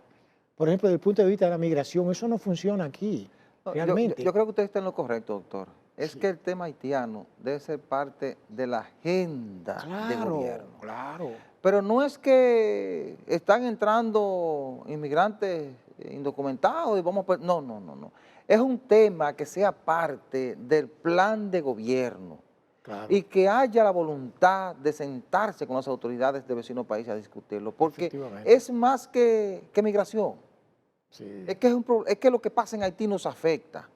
Por ejemplo, desde el punto de vista de la migración, eso no funciona aquí, No, realmente. yo creo que usted está en lo correcto, doctor. Es que el tema haitiano debe ser parte de la agenda de gobierno. Claro. Pero no es que están entrando inmigrantes indocumentados y vamos a... No, no, no, no. Es un tema que sea parte del plan de gobierno Claro. y que haya la voluntad de sentarse con las autoridades de vecinos países a discutirlo, porque Efectivamente. es más que migración. Sí. Es que lo que pasa en Haití nos afecta.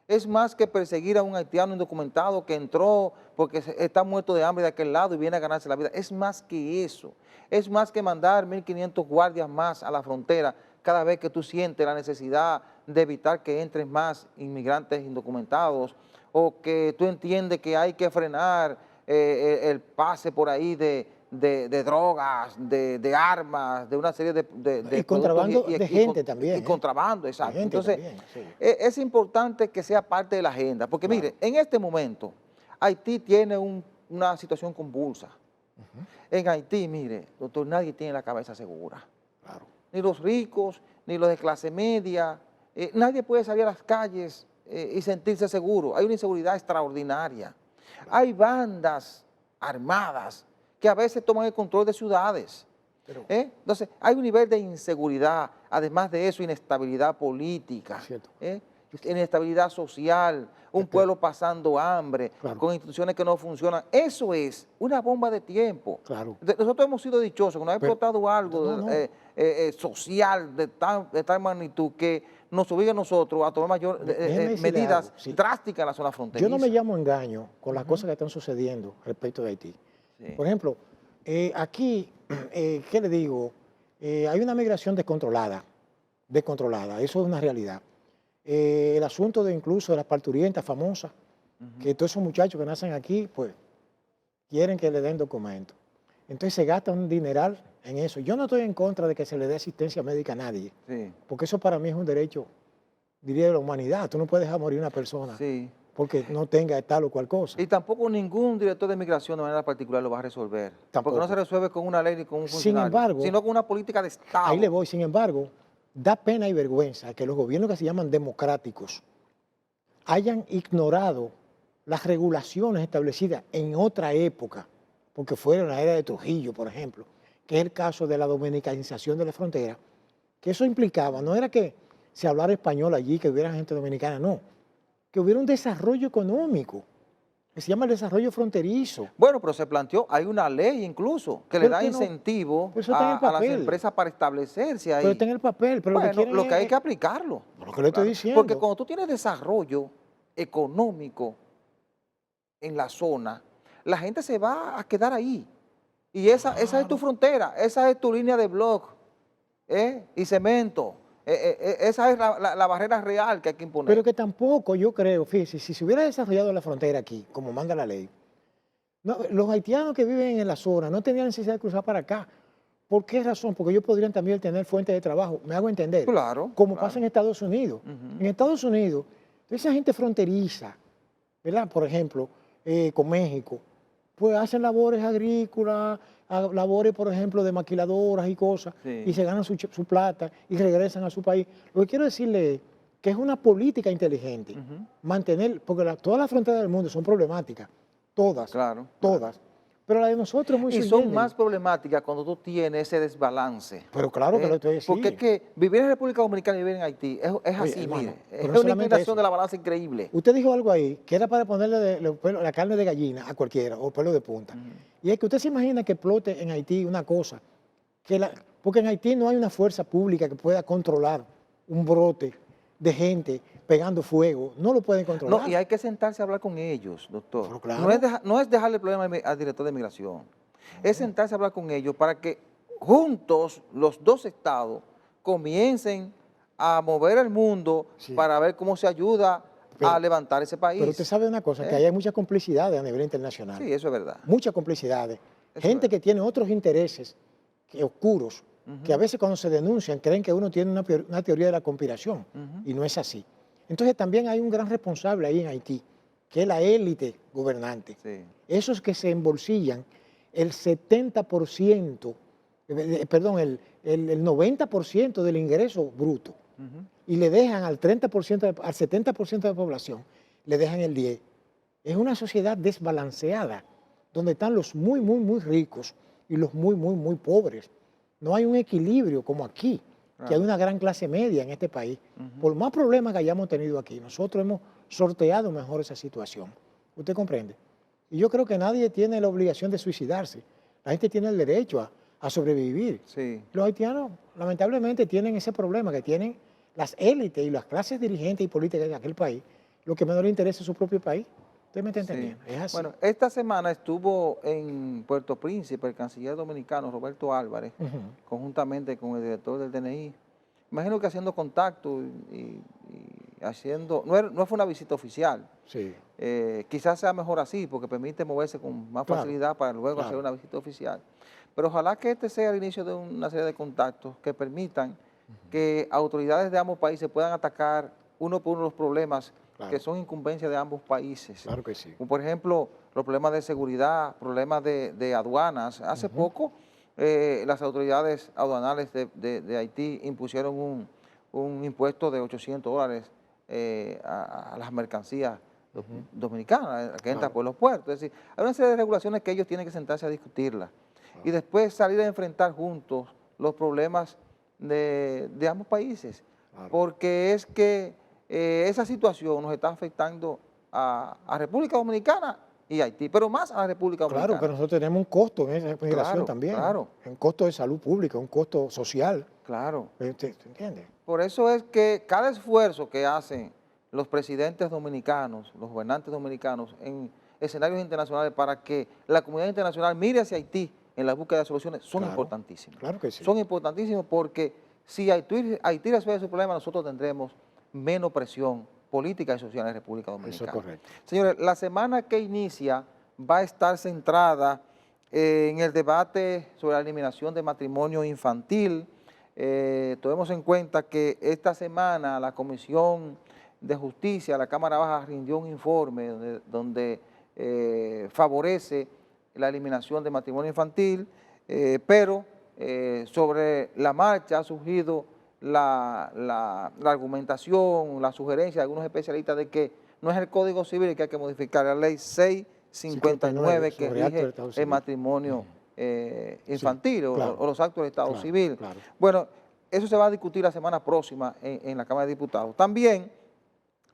Es más que perseguir a un haitiano indocumentado que entró porque está muerto de hambre de aquel lado y viene a ganarse la vida. Es más que eso. Es más que mandar 1.500 guardias más a la frontera cada vez que tú sientes la necesidad de evitar que entren más inmigrantes indocumentados o que tú entiendes que hay que frenar el pase por ahí de drogas, de armas, de una serie de Y contrabando productos de gente también. Y contrabando, exacto. Gente Entonces, también, sí. es importante que sea parte de la agenda, porque mire, en este momento, Haití tiene una situación convulsa. En Haití, mire, doctor, nadie tiene la cabeza segura. Claro. Ni los ricos, ni los de clase media, nadie puede salir a las calles y sentirse seguro. Hay una inseguridad extraordinaria. Hay bandas armadas que a veces toman el control de ciudades. Entonces, hay un nivel de inseguridad, además de eso, inestabilidad política, inestabilidad social, un pueblo pasando hambre, Claro. con instituciones que no funcionan. Eso es una bomba de tiempo. Claro. Nosotros hemos sido dichosos, que nos ha explotado algo no. social de tal magnitud que nos obliga a nosotros a tomar Déjeme decirle medidas algo, sí. drásticas en la zona fronteriza. Yo no me llamo engaño con las cosas que están sucediendo respecto de Haití. Sí. Por ejemplo, aquí, ¿qué le digo? Hay una migración descontrolada, eso es una realidad. El asunto de incluso de las parturientas famosas, que todos esos muchachos que nacen aquí, pues, quieren que le den documentos. Entonces se gasta un dineral en eso. Yo no estoy en contra de que se le dé asistencia médica a nadie, Sí. porque eso para mí es un derecho, diría, de la humanidad. Tú no puedes dejar morir a una persona Sí. porque no tenga tal o cual cosa. Y tampoco ningún director de migración de manera particular lo va a resolver. Tampoco. Porque no se resuelve con una ley ni con un Sin funcionario, embargo, sino con una política de Estado. Ahí le voy. Sin embargo, da pena y vergüenza que los gobiernos que se llaman democráticos hayan ignorado las regulaciones establecidas en otra época, porque fue en la era de Trujillo, por ejemplo, que es el caso de la dominicanización de la frontera, que eso implicaba, no era que se hablara español allí, que hubiera gente dominicana, no, que hubiera un desarrollo económico, que se llama el desarrollo fronterizo. Bueno, pero se planteó, hay una ley incluso que le da Pero que no- incentivo pero eso está en el a las papel. empresas para establecerse ahí. Pero está en el papel, pero Bueno, lo que quieren lo que hay es- que aplicarlo. Lo que le estoy diciendo. Porque cuando tú tienes desarrollo económico en la zona, la gente se va a quedar ahí. Y esa es tu frontera, esa es tu línea de bloc y cemento. Esa es la barrera real que hay que imponer. Pero que tampoco, yo creo, fíjese, si se hubiera desarrollado la frontera aquí, como manda la ley, los haitianos que viven en la zona no tenían necesidad de cruzar para acá. ¿Por qué razón? Porque ellos podrían también tener fuentes de trabajo, me hago entender. Claro, Como claro. pasa en Estados Unidos. En Estados Unidos, esa gente fronteriza, ¿verdad? Por ejemplo, con México, pues hacen labores agrícolas, labores, por ejemplo, de maquiladoras y cosas, Sí. y se ganan su plata y regresan a su país. Lo que quiero decirle es que es una política inteligente mantener, porque todas las fronteras del mundo son problemáticas, todas, Claro, todas. Pero la de nosotros es muy Y sui son generis. más problemáticas cuando tú tienes ese desbalance. Pero claro que lo estoy diciendo. Porque es que vivir en República Dominicana y vivir en Haití es así, hermano, mire. pero Es no una solamente inclinación eso. de la balanza increíble. Usted dijo algo ahí, que era para ponerle la carne de gallina a cualquiera, o pelo de punta. Y es que usted se imagina que explote en Haití una cosa, porque en Haití no hay una fuerza pública que pueda controlar un brote de gente pegando fuego, no lo pueden controlar. No, y hay que sentarse a hablar con ellos, doctor. Pero claro. No es dejarle el problema al director de migración, es sentarse a hablar con ellos para que juntos los dos estados comiencen a mover el mundo Sí. para ver cómo se ayuda a levantar ese país. Pero usted sabe una cosa, que ahí hay mucha complicidad a nivel internacional. Sí, eso es verdad. Mucha complicidad. Gente que tiene otros intereses oscuros, que a veces cuando se denuncian creen que uno tiene una teoría de la conspiración, y no es así. Entonces también hay un gran responsable ahí en Haití, que es la élite gobernante. Sí. Esos que se embolsillan el 70%, perdón, el 90% del ingreso bruto, y le dejan al 30%, al 70% de la población, le dejan el 10%. Es una sociedad desbalanceada, donde están los muy, muy, muy ricos y los muy, muy, muy pobres. No hay un equilibrio como aquí, que hay una gran clase media en este país. Por más problemas que hayamos tenido aquí, nosotros hemos sorteado mejor esa situación. ¿Usted comprende? Y yo creo que nadie tiene la obligación de suicidarse. La gente tiene el derecho a sobrevivir. Sí. Los haitianos, lamentablemente, tienen ese problema que tienen las élites y las clases dirigentes y políticas de aquel país. Lo que menos le interesa es su propio país. ¿Usted me está entendiendo? Sí. Es así. Bueno, esta semana estuvo en Puerto Príncipe el canciller dominicano Roberto Álvarez, conjuntamente con el director del DNI. Imagino que haciendo contacto y haciendo... No fue una visita oficial. Sí. Quizás sea mejor así, porque permite moverse con más facilidad para luego hacer una visita oficial. Pero ojalá que este sea el inicio de una serie de contactos que permitan que autoridades de ambos países puedan atacar uno por uno los problemas que son incumbencias de ambos países. Claro que sí. Como por ejemplo, los problemas de seguridad, problemas de aduanas. Hace poco las autoridades aduanales de Haití impusieron un impuesto de $800 a las mercancías dominicanas que entran por los puertos. Es decir, hay una serie de regulaciones que ellos tienen que sentarse a discutirlas y después salir a enfrentar juntos los problemas de ambos países. Porque es que esa situación nos está afectando a República Dominicana y Haití, pero más a la República Dominicana. Claro, pero nosotros tenemos un costo en esa migración también. Claro. Un costo de salud pública, un costo social. Claro. ¿Usted entiende? Por eso es que cada esfuerzo que hacen los presidentes dominicanos, los gobernantes dominicanos en escenarios internacionales para que la comunidad internacional mire hacia Haití en la búsqueda de soluciones son importantísimos. Claro que sí. Son importantísimos porque si Haití resuelve su problema, nosotros tendremos menos presión política y social en República Dominicana. Eso es correcto. Señores, la semana que inicia va a estar centrada en el debate sobre la eliminación de matrimonio infantil. Tomemos en cuenta que esta semana la Comisión de Justicia, la Cámara Baja, rindió un informe donde favorece la eliminación de matrimonio infantil, pero sobre la marcha ha surgido la argumentación, la sugerencia de algunos especialistas de que no es el Código Civil que hay que modificar, la ley 659 que rige el matrimonio infantil o los actos del Estado Civil. Claro. Bueno, eso se va a discutir la semana próxima en la Cámara de Diputados. También,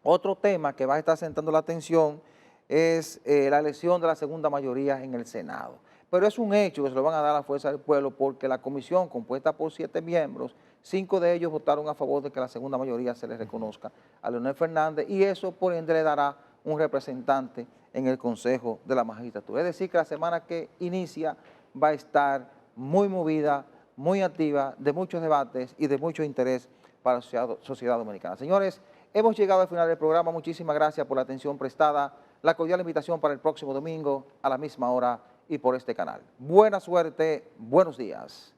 otro tema que va a estar sentando la atención es la elección de la segunda mayoría en el Senado. Pero es un hecho que se lo van a dar a la fuerza del pueblo porque la comisión, compuesta por 7 miembros, 5 de ellos votaron a favor de que la segunda mayoría se le reconozca a Leonel Fernández y eso por ende le dará un representante en el Consejo de la Magistratura. Es decir, que la semana que inicia va a estar muy movida, muy activa, de muchos debates y de mucho interés para la sociedad dominicana. Señores, hemos llegado al final del programa. Muchísimas gracias por la atención prestada. La cordial invitación para el próximo domingo a la misma hora y por este canal. Buena suerte, buenos días.